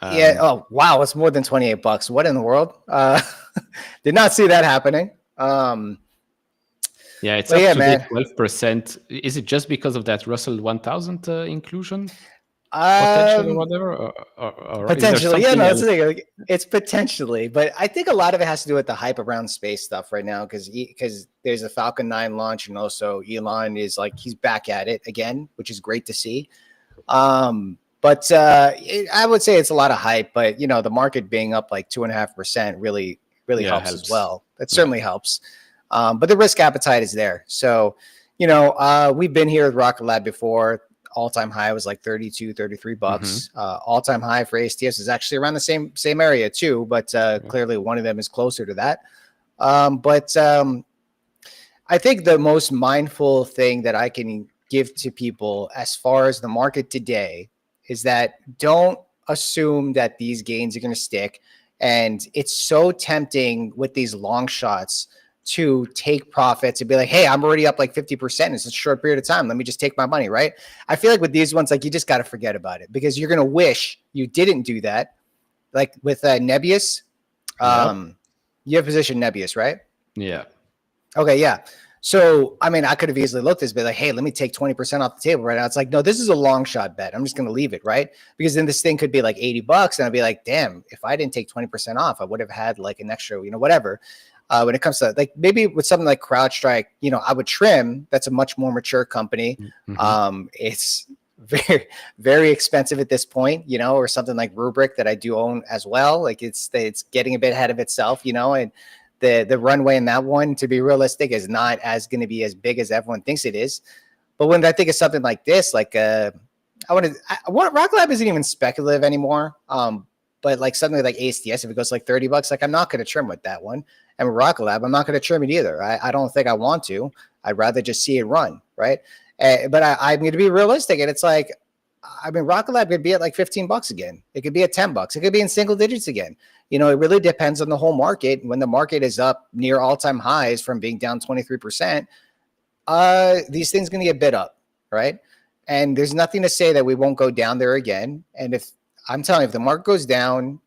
Yeah. Oh, wow. It's more than $28. What in the world? Did not see that happening. Yeah, it's up to 12%. Is it just because of that Russell 1000 inclusion? Potential or whatever, or potentially, yeah, no, it's potentially, but I think a lot of it has to do with the hype around space stuff right now, because there's a Falcon 9 launch, and also Elon is like, he's back at it again, which is great to see. But I would say it's a lot of hype, but you know, the market being up like 2.5% really helps as well. That certainly helps. But the risk appetite is there. So, you know, we've been here with Rocket Lab before. All-time high was like $32-$33. All-time high for ASTS is actually around the same area too, but clearly one of them is closer to that. But I think the most mindful thing that I can give to people as far as the market today is that don't assume that these gains are going to stick. And it's so tempting with these long shots to take profits and be like, hey, I'm already up like 50% in such a short period of time. Let me just take my money, right? I feel like with these ones, like you just got to forget about it because you're going to wish you didn't do that. Like with Nebius, you have position Nebius, right? Yeah. Okay, yeah. So, I mean, I could have easily looked at this, be like, hey, let me take 20% off the table right now. It's like, no, this is a long shot bet. I'm just going to leave it, right? Because then this thing could be like $80. And I'd be like, damn, if I didn't take 20% off, I would have had like an extra, whatever. When it comes to like maybe with something like CrowdStrike, I would trim. That's a much more mature company. It's very, very expensive at this point, or something like Rubrik that I do own as well. Like it's getting a bit ahead of itself, and the runway in that one, to be realistic, is not as going to be as big as everyone thinks it is. But when I think of something like this, like Rock Lab isn't even speculative anymore. But like something like ASTS, if it goes like $30, like I'm not going to trim with that one. And with Rock Lab, I'm not going to trim it either. I don't think I want to. I'd rather just see it run, right? But I'm going to be realistic, and it's like, I mean, Rock Lab could be at like $15 again. It could be at $10. It could be in single digits again. It really depends on the whole market. When the market is up near all-time highs from being down 23%, these things going to get bid up, right? And there's nothing to say that we won't go down there again. And if I'm telling you, if the market goes down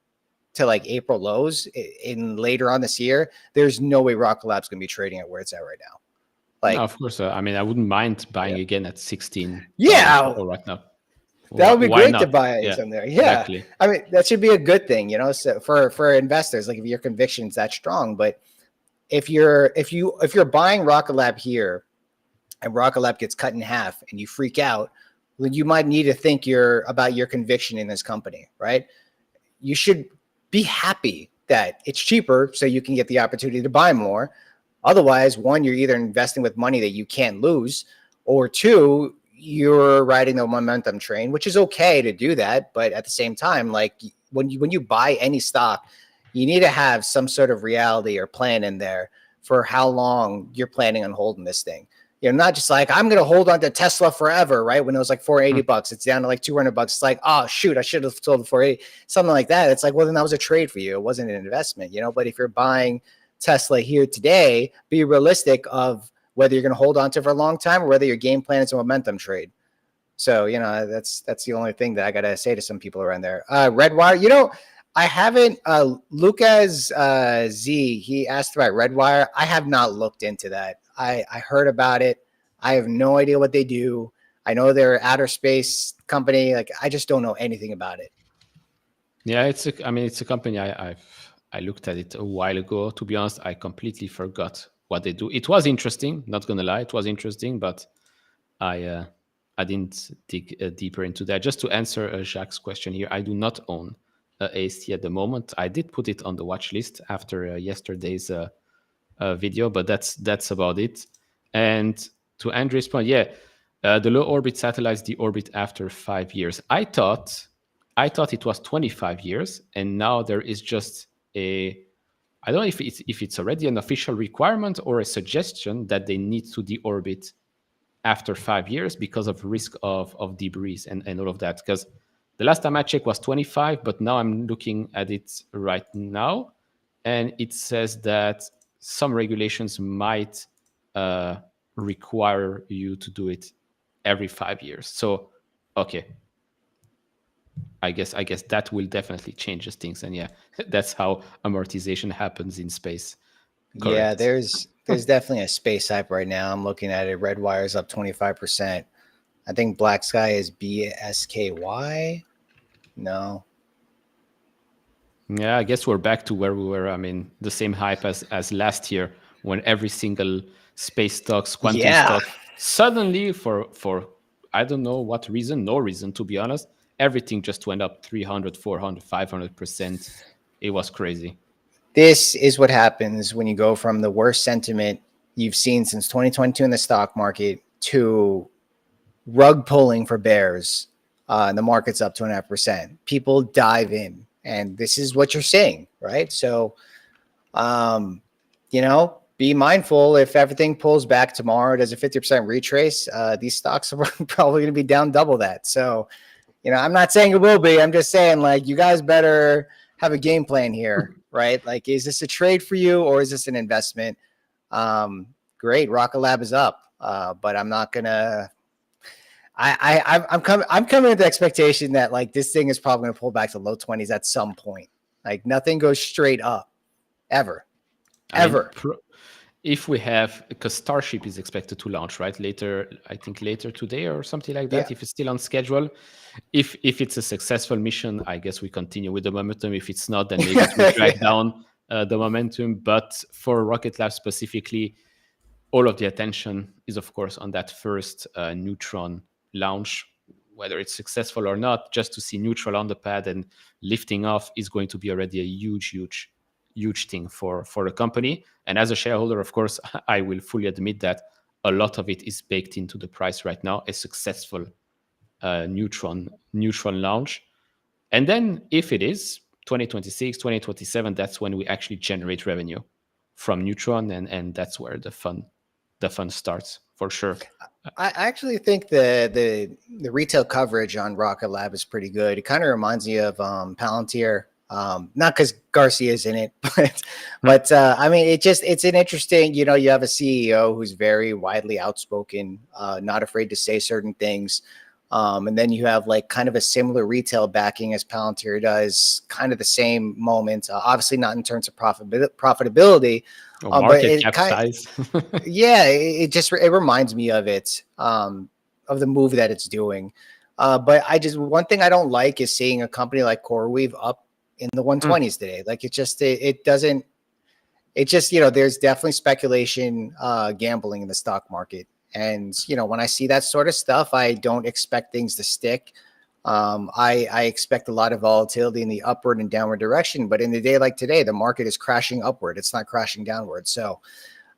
to like April lows in later on this year, there's no way Rock Lab's going to be trading at where it's at right now. Like, no, of course. I mean, I wouldn't mind buying again at 16. Yeah. Right now. That would be Why great not? to buy some there. Yeah. Exactly. I mean, that should be a good thing, so for investors, like if your conviction's that strong. But if you're buying Rocket Lab here and Rocket Lab gets cut in half and you freak out, then you might need to think about your conviction in this company, right? You should be happy that it's cheaper so you can get the opportunity to buy more. Otherwise, one, you're either investing with money that you can't lose, or two, you're riding the momentum train, which is okay to do that. But at the same time, like when you buy any stock, you need to have some sort of reality or plan in there for how long you're planning on holding this thing. Not just like, I'm going to hold on to Tesla forever, right? When it was like $480, it's down to like $200. It's like, oh shoot, I should have sold it for $480, something like that. It's like, well, then that was a trade for you. It wasn't an investment, but if you're buying Tesla here today, be realistic of whether you're going to hold on to it for a long time or whether your game plan is a momentum trade. So, that's the only thing that I got to say to some people around there. Redwire, I haven't, Lucas Z, he asked about Redwire. I have not looked into that. I heard about it. I have no idea what they do. I know they're an outer space company. Like, I just don't know anything about it. Yeah, it's a company I looked at it a while ago. To be honest, I completely forgot what they do. It was interesting, not gonna lie, it was interesting, but I didn't dig deeper into that. Just to answer Jacques' question here, I do not own AST at the moment. I did put it on the watch list after yesterday's video, but that's about it. And to Andre's point, the low orbit satellites deorbit after 5 years. I thought it was 25 years, and now there is just I don't know if it's already an official requirement or a suggestion that they need to deorbit after 5 years because of risk of debris and all of that. Because the last time I checked was 25, but now I'm looking at it right now, and it says that some regulations might require you to do it every 5 years. So, okay. I guess that will definitely change things, and that's how amortization happens in space. Correct. Yeah, there's definitely a space hype right now. I'm looking at it. Redwire's up 25%. I think Black Sky is BSKY. No. Yeah, I guess we're back to where we were. I mean, the same hype as last year when every single space stocks, quantum stock, suddenly for I don't know what reason, no reason to be honest, everything just went up 300, 400, 500%. It was crazy. This is what happens when you go from the worst sentiment you've seen since 2022 in the stock market to rug pulling for bears. And the market's up 2.5%. People dive in, and this is what you're seeing, right? So, be mindful if everything pulls back tomorrow, does a 50% retrace, these stocks are probably going to be down double that. So, I'm not saying it will be. I'm just saying, like, you guys better have a game plan here, right? Like, is this a trade for you or is this an investment? Great, RKLB is up, but I'm not gonna. I'm coming with the expectation that like this thing is probably going to pull back to low 20s at some point. Like nothing goes straight up, ever. If we have, because Starship is expected to launch later, I think later today or something like that. Yeah. If it's still on schedule, if it's a successful mission, I guess we continue with the momentum. If it's not, then maybe it will drag down the momentum. But for Rocket Lab specifically, all of the attention is, of course, on that first Neutron launch. Whether it's successful or not, just to see neutral on the pad and lifting off is going to be already a huge thing for the company. And as a shareholder, of course, I will fully admit that a lot of it is baked into the price right now, a successful Neutron launch. And then if it is 2026, 2027, that's when we actually generate revenue from Neutron, and that's where the fun starts for sure. I actually think the retail coverage on Rocket Lab is pretty good. It kind of reminds me of Palantir. Not because Garcia's in it, but I mean, it's an interesting, you have a CEO who's very widely outspoken, not afraid to say certain things. And then you have like kind of a similar retail backing as Palantir does, kind of the same moment, obviously not in terms of profitability, market cap size. Yeah, it reminds me of it, of the move that it's doing. But one thing I don't like is seeing a company like CoreWeave up in the 120s today. Like it just there's definitely speculation, gambling in the stock market. And, when I see that sort of stuff, I don't expect things to stick. I expect a lot of volatility in the upward and downward direction, but in a day like today, the market is crashing upward. It's not crashing downward. So,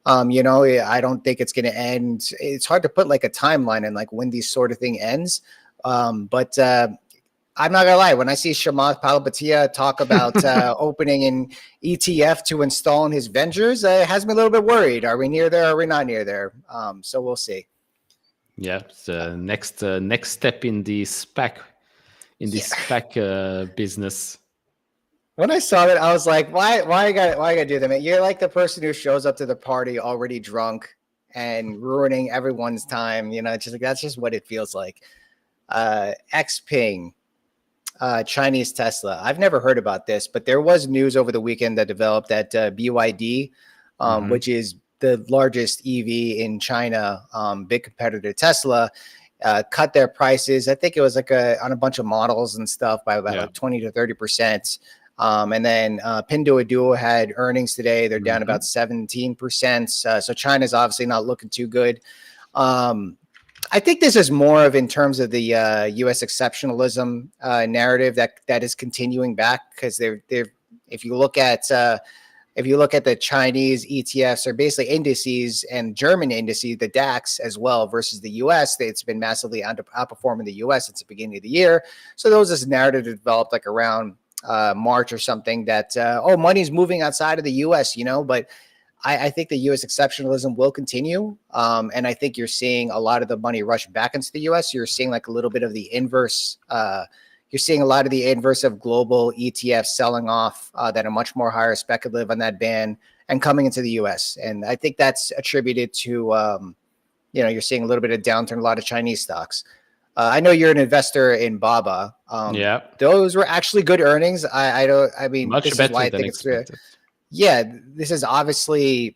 I don't think it's going to end. It's hard to put like a timeline and like when these sort of thing ends. But I'm not gonna lie. When I see Chamath Palihapitiya talk about opening an ETF to install in his ventures, it has me a little bit worried. Are we near there? Or are we not near there? So we'll see. Yeah, the next step in the SPAC, business. When I saw that, I was like, why I gotta do that, man? You're like the person who shows up to the party already drunk and ruining everyone's time. It's just like that's just what it feels like. Xpeng. Chinese Tesla. I've never heard about this, but there was news over the weekend that developed that BYD, which is the largest EV in China, big competitor to Tesla, cut their prices. I think it was like on a bunch of models and stuff by about like 20 to 30%. And then Pinduoduo had earnings today. They're down about 17%. So China's obviously not looking too good. I think this is more of in terms of the U.S. exceptionalism narrative that is continuing back, because if you look at the Chinese ETFs, are basically indices, and German indices, the DAX as well versus the U.S. It's been massively outperforming the U.S. since the beginning of the year. So there was this narrative that developed like around March or something that money's moving outside of the U.S. But I think the U.S. exceptionalism will continue. And I think you're seeing a lot of the money rush back into the U.S. You're seeing like a little bit of the inverse. You're seeing a lot of the inverse of global ETFs selling off that are much more higher speculative on that band and coming into the U.S. And I think that's attributed to, you're seeing a little bit of downturn, a lot of Chinese stocks. I know you're an investor in Baba. Yeah, those were actually good earnings. Much this better is why I than think expected. Yeah, this is obviously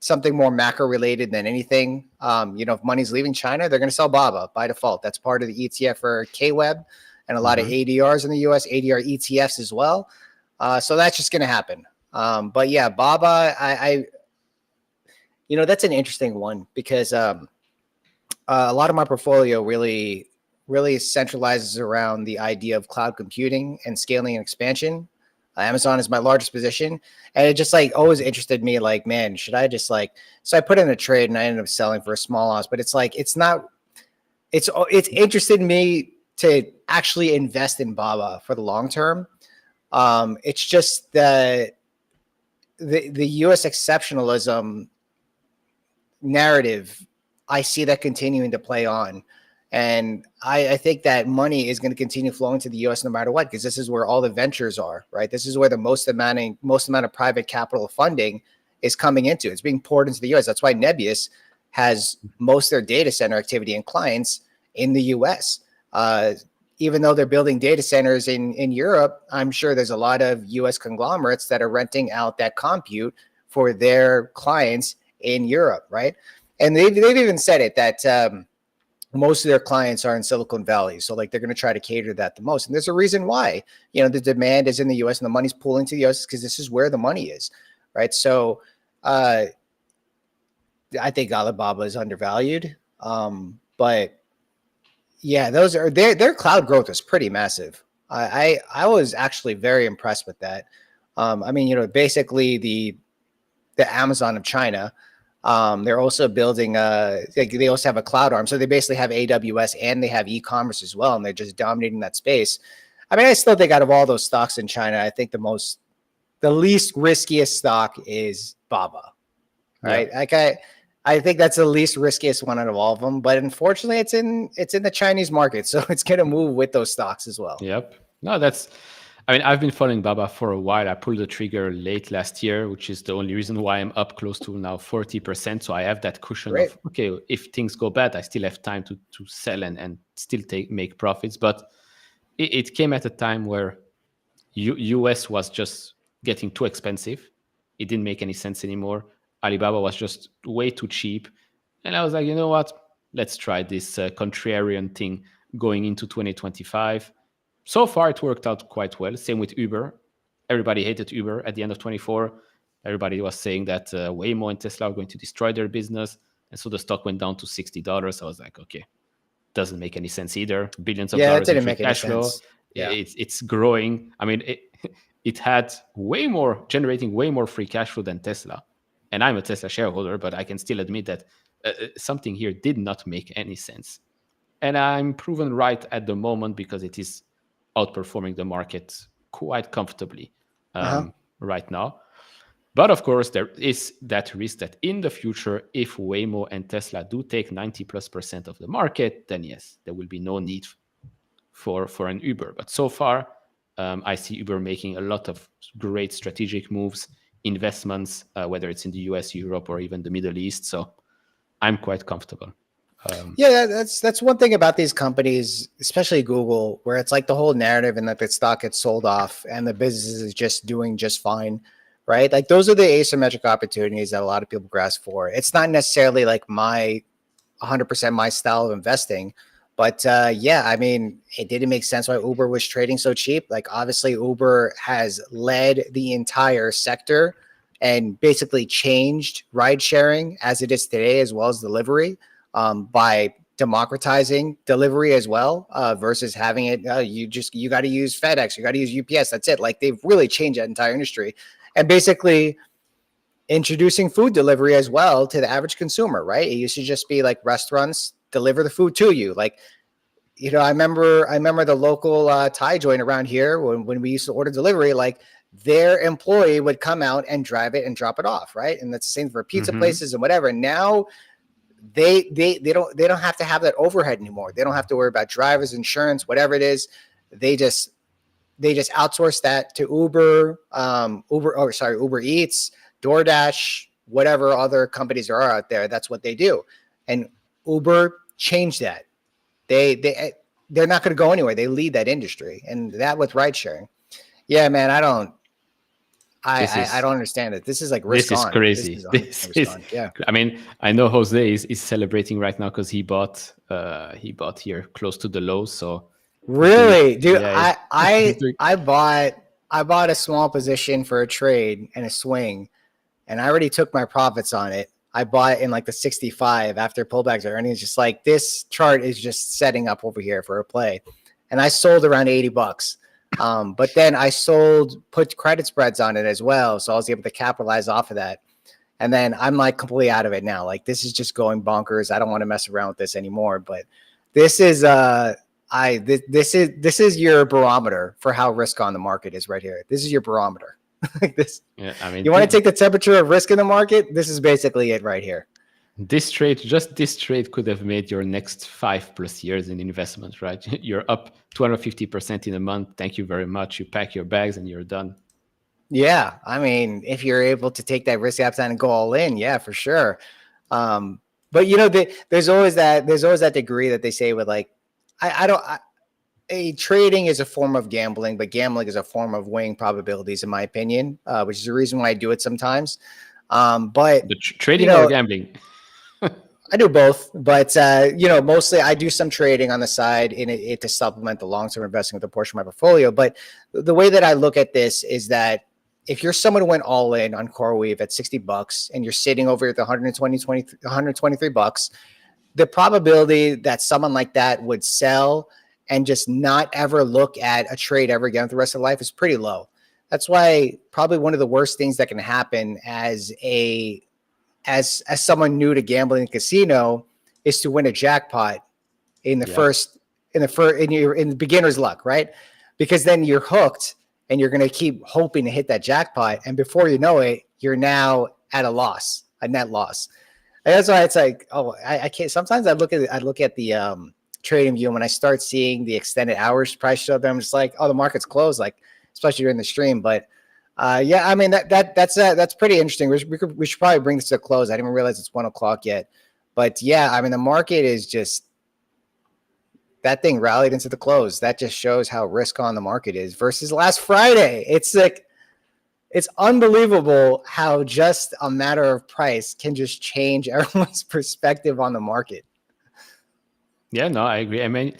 something more macro related than anything. If money's leaving China, they're going to sell Baba by default. That's part of the ETF for KWEB and a lot of ADRs in the US, ADR ETFs as well. So that's just going to happen. But yeah, Baba, that's an interesting one because a lot of my portfolio really centralizes around the idea of cloud computing and scaling and expansion. Amazon is my largest position, and it just like always interested me. Like, man, should I just like? So I put in a trade and I ended up selling for a small loss. But it's like it's interested me to actually invest in Baba for the long term. It's just that the U.S. exceptionalism narrative, I see that continuing to play on. And I think that money is going to continue flowing to the U.S. no matter what, because this is where all the ventures are, right? This is where the most amount of private capital funding is coming into. It's being poured into the U.S. That's why Nebius has most of their data center activity and clients in the U.S. Even though they're building data centers in Europe, I'm sure there's a lot of U.S. conglomerates that are renting out that compute for their clients in Europe, right? And they've even said it that most of their clients are in Silicon Valley. So like they're going to try to cater that the most. And there's a reason why, the demand is in the US and the money's pooling to the US because this is where the money is, right? So I think Alibaba is undervalued. But yeah, those are their cloud growth is pretty massive. I was actually very impressed with that. I mean, basically the Amazon of China. They're also building they also have a cloud arm. So they basically have AWS and they have e-commerce as well. And they're just dominating that space. I mean, I still think out of all those stocks in China, I think the least riskiest stock is Baba, right? Yeah. Like I think that's the least riskiest one out of all of them, but unfortunately it's in the Chinese market. So it's going to move with those stocks as well. Yep. No, I mean, I've been following Baba for a while. I pulled the trigger late last year, which is the only reason why I'm up close to now 40%. So I have that cushion of, okay, if things go bad, I still have time to sell and still make profits. But it came at a time where US was just getting too expensive. It didn't make any sense anymore. Alibaba was just way too cheap. And I was like, you know what? Let's try this contrarian thing going into 2025. So far, it worked out quite well. Same with Uber. Everybody hated Uber at the end of 24. Everybody was saying that Waymo and Tesla are going to destroy their business. And so the stock went down to $60. I was like, okay, doesn't make any sense either. Billions of dollars in free cash flow. Yeah. It's growing. I mean, it had generating way more free cash flow than Tesla. And I'm a Tesla shareholder, but I can still admit that something here did not make any sense. And I'm proven right at the moment because it is outperforming the market quite comfortably right now. But of course, there is that risk that in the future, if Waymo and Tesla do take 90+% of the market, then yes, there will be no need for an Uber. But so far, I see Uber making a lot of great strategic moves, investments, whether it's in the US, Europe, or even the Middle East. So I'm quite comfortable. Yeah, that's one thing about these companies, especially Google, where it's like the whole narrative and that the stock gets sold off and the business is just doing just fine, right? Like those are the asymmetric opportunities that a lot of people grasp for. It's not necessarily like 100% my style of investing, but yeah, I mean, it didn't make sense why Uber was trading so cheap. Like obviously Uber has led the entire sector and basically changed ride sharing as it is today, as well as delivery. By democratizing delivery as well, versus having it, you got to use FedEx, you got to use UPS. That's it. Like they've really changed that entire industry and basically introducing food delivery as well to the average consumer, right? It used to just be like restaurants deliver the food to you. Like, I remember the local Thai joint around here when we used to order delivery, like their employee would come out and drive it and drop it off. Right. And that's the same for pizza places and whatever. And now they don't have to have that overhead anymore. They don't have to worry about drivers, insurance, whatever it is. They just outsource that to Uber, Uber Eats, DoorDash, whatever other companies there are out there. That's what they do. And Uber changed that. They're not going to go anywhere. They lead that industry, and that with ride sharing. Yeah, man, I don't understand it. This is like risk on. Crazy. This is yeah. I mean, I know Jose is celebrating right now because he bought here close to the low. So really, dude, yeah, I bought a small position for a trade and a swing, and I already took my profits on it. I bought in like the 65 after pullbacks are earnings. Just like this chart is just setting up over here for a play, and I sold around $80. But then I put credit spreads on it as well. So I was able to capitalize off of that. And then I'm like completely out of it now. Like this is just going bonkers. I don't want to mess around with this anymore, but this is, this is your barometer for how risk on the market is right here. This is your barometer. Like this. Yeah, I mean, You want to take the temperature of risk in the market? This is basically it right here. this trade could have made your next 5+ years in investment, right? You're up 250% in a month. Thank you very much. You pack your bags and you're done. Yeah, I mean, if you're able to take that risk appetite and go all in, yeah, for sure. But you know, there's always that degree that they say with like, trading is a form of gambling, but gambling is a form of weighing probabilities, in my opinion, which is the reason why I do it sometimes. But trading or gambling? I do both, but mostly I do some trading on the side in it to supplement the long-term investing with a portion of my portfolio. But the way that I look at this is that if you're someone who went all in on CoreWeave at $60 and you're sitting over at the $123, the probability that someone like that would sell and just not ever look at a trade ever again for the rest of life is pretty low. That's why probably one of the worst things that can happen as someone new to gambling and casino is to win a jackpot in the beginner's luck, right? Because then you're hooked and you're going to keep hoping to hit that jackpot. And before you know it, you're now at a net loss. And that's why it's like, I can't. Sometimes I look at the trading view, and when I start seeing the extended hours price show up, I'm just like, the market's closed, like especially during the stream. But yeah, I mean that's pretty interesting. We should probably bring this to a close. I didn't even realize it's 1 o'clock yet. But yeah, I mean the market is just, that thing rallied into the close. That just shows how risk on the market is versus last Friday. It's like, it's unbelievable how just a matter of price can just change everyone's perspective on the market. Yeah, no, I agree. I mean,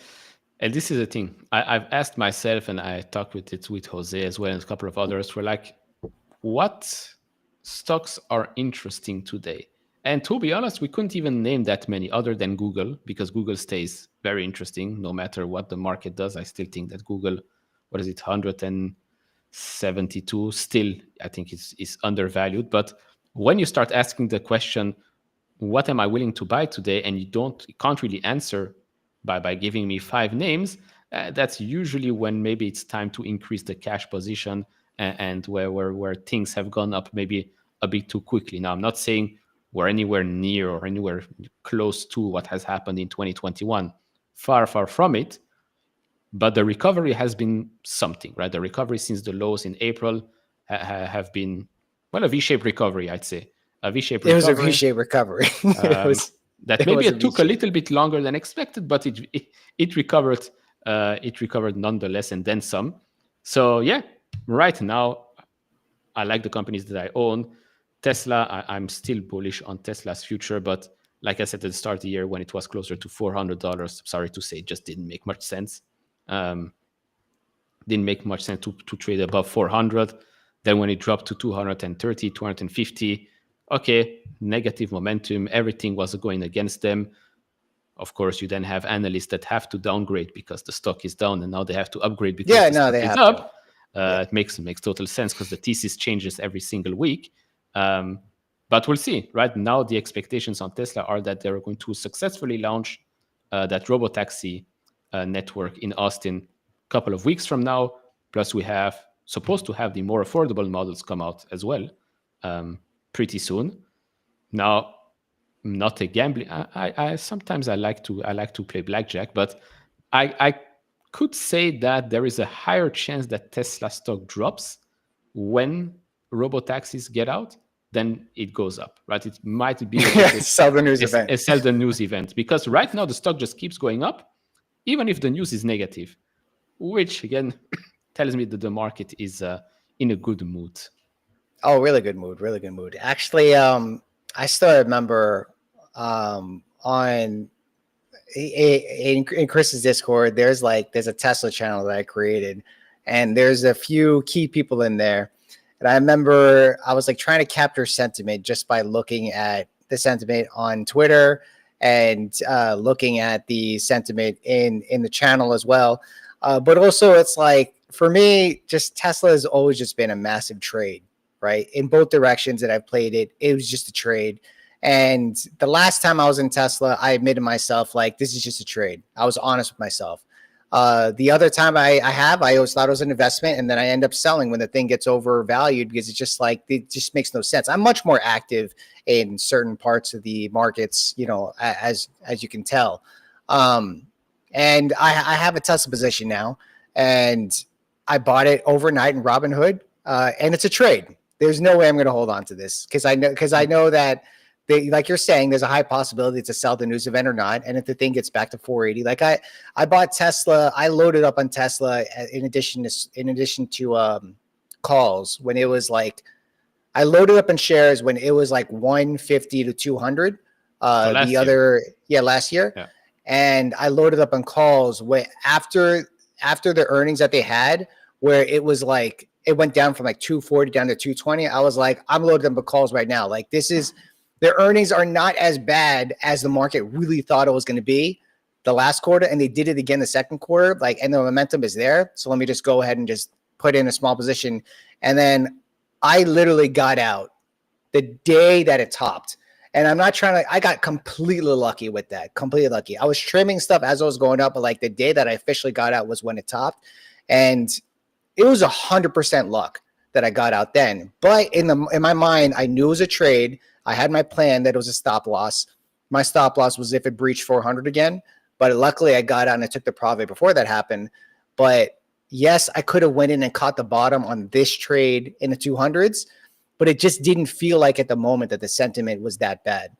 and this is the thing. I've asked myself, and I talked with Jose as well, and a couple of others. We're like, what stocks are interesting today? And to be honest, we couldn't even name that many other than Google, because Google stays very interesting no matter what the market does. I still think that Google, 172, still I think is undervalued. But when you start asking the question, what am I willing to buy today, and you can't really answer by giving me 5 names, that's usually when maybe it's time to increase the cash position, and where things have gone up maybe a bit too quickly. Now, I'm not saying we're anywhere near or anywhere close to what has happened in 2021. Far from it. But the recovery has been something, right? The recovery since the lows in April have been, a V-shaped recovery, I'd say. A V-shaped recovery. It was a V-shaped recovery. It took a little bit longer than expected, but it recovered. It recovered nonetheless, and then some. So yeah, right now, I like the companies that I own. Tesla, I'm still bullish on Tesla's future, but like I said at the start of the year, when it was closer to $400, sorry to say, it just didn't make much sense. Didn't make much sense to trade above 400. Then when it dropped to 230, 250, okay, negative momentum. Everything was going against them. Of course, you then have analysts that have to downgrade because the stock is down, and now they have to upgrade because the stock is up. It makes total sense because the thesis changes every single week. But we'll see. Right now, the expectations on Tesla are that they're going to successfully launch that robotaxi network in Austin a couple of weeks from now. Plus, we have supposed to have the more affordable models come out as well pretty soon. Now, not a gambling. I sometimes I like to play blackjack, but I could say that there is a higher chance that Tesla stock drops when robotaxis get out than it goes up, right? It might be a sell the news event, because right now the stock just keeps going up, even if the news is negative, which again tells me that the market is in a good mood. Oh, really good mood. Actually, I still remember in Chris's Discord, there's a Tesla channel that I created, and there's a few key people in there. And I remember I was like trying to capture sentiment just by looking at the sentiment on Twitter and looking at the sentiment in the channel as well. But also it's like, for me, just Tesla has always just been a massive trade, right? In both directions that I've played it, it was just a trade. And the last time I was in Tesla, I admitted myself, like, this is just a trade. I was honest with myself. The other time I always thought it was an investment, and then I end up selling when the thing gets overvalued because it's just like it just makes no sense. I'm much more active in certain parts of the markets, as you can tell. And I have a Tesla position now, and I bought it overnight in Robinhood, and it's a trade. There's no way I'm going to hold on to this because I know that like you're saying, there's a high possibility to sell the news event or not. And if the thing gets back to 480, like I bought Tesla, I loaded up on Tesla in addition to calls when it was like, I loaded up in shares when it was like 150 to 200. Last year. Yeah. And I loaded up on calls after the earnings that they had, where it was like, it went down from like 240 down to 220. I was like, I'm loading up on calls right now. Like their earnings are not as bad as the market really thought it was going to be the last quarter. And they did it again the second quarter, and the momentum is there. So let me just go ahead and just put in a small position. And then I literally got out the day that it topped. And I'm not trying to, I got completely lucky with that. Completely lucky. I was trimming stuff as I was going up, but like the day that I officially got out was when it topped. And it was 100% luck that I got out then. But in my mind, I knew it was a trade. I had my plan that it was a stop loss. My stop loss was if it breached 400 again. But luckily, I got out and I took the profit before that happened. But yes, I could have went in and caught the bottom on this trade in the 200s. But it just didn't feel like at the moment that the sentiment was that bad.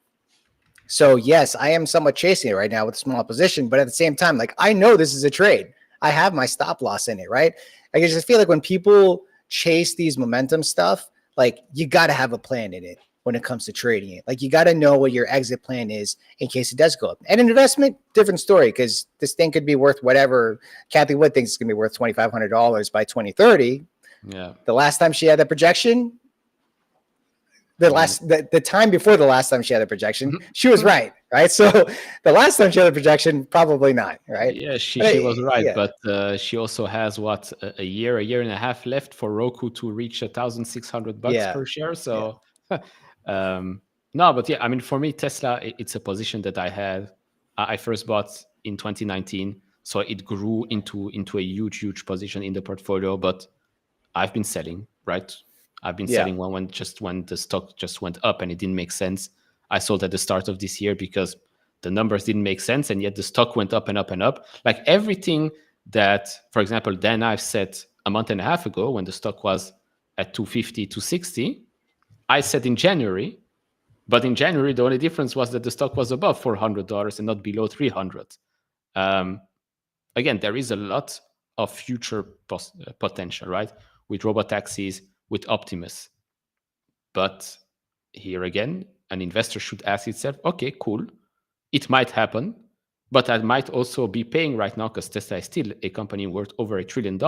So yes, I am somewhat chasing it right now with a small position. But at the same time, like I know this is a trade. I have my stop loss in it, right? I just feel like when people chase these momentum stuff, like you got to have a plan in it when it comes to trading it. Like you got to know what your exit plan is in case it does go up. And an investment, different story, because this thing could be worth whatever. Kathy Wood thinks it's going to be worth $2,500 by 2030. Yeah. The last time she had that projection, the time before the last time she had a projection, she was right? So the last time she had a projection, probably not, right? Yeah, she was right, but she also has a year and a half left for Roku to reach $1,600 per share. So, no, but yeah, I mean, for me, Tesla, it's a position that I had. I first bought in 2019, so it grew into a huge position in the portfolio. But I've been selling, right? I've been selling when the stock just went up and it didn't make sense. I sold at the start of this year because the numbers didn't make sense, and yet the stock went up and up and up. Like everything that, for example, Dan I've said a month and a half ago when the stock was at 250, 260, I said in January, but in January, the only difference was that the stock was above $400 and not below 300. Again, there is a lot of future potential, right? With robotaxis, with Optimus. But here again, an investor should ask itself, okay, cool. It might happen, but I might also be paying right now because Tesla is still a company worth over $1 trillion,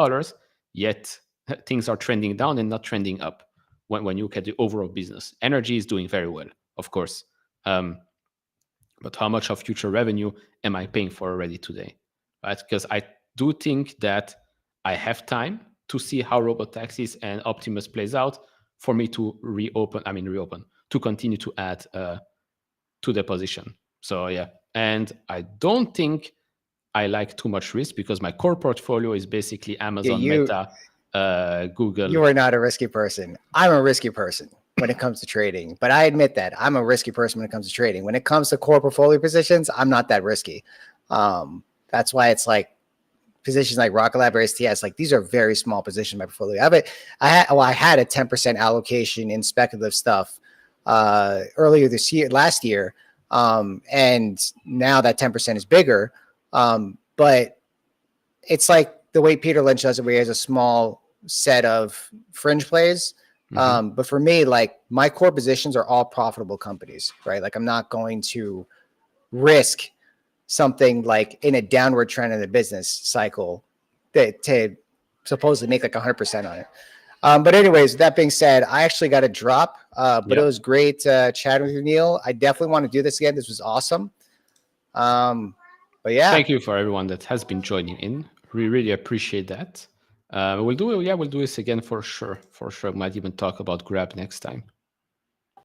yet things are trending down and not trending up when you look at the overall business. Energy is doing very well, of course. But how much of future revenue am I paying for already today? Right? Because I do think that I have time to see how robotaxis and Optimus plays out for me to to continue to add to the position. So yeah, and I don't think I like too much risk because my core portfolio is basically Amazon, Meta, Google. You are not a risky person. I'm a risky person when it comes to trading, but I admit that I'm a risky person when it comes to trading. When it comes to core portfolio positions, I'm not that risky. That's why it's like positions like RKLB or ASTS, like these are very small positions in my portfolio. I had a 10% allocation in speculative stuff earlier last year. And now that 10% is bigger. But it's like the way Peter Lynch does it, where he has a small set of fringe plays. But for me, like my core positions are all profitable companies, right? Like I'm not going to risk something like in a downward trend in the business cycle to supposedly make like 100% on it. But anyways, that being said, I actually got a drop, but it was great chatting with you, Neil. I definitely want to do this again. This was awesome. But yeah. Thank you for everyone that has been joining in. We really appreciate that. We'll do this again for sure. For sure. Might even talk about Grab next time.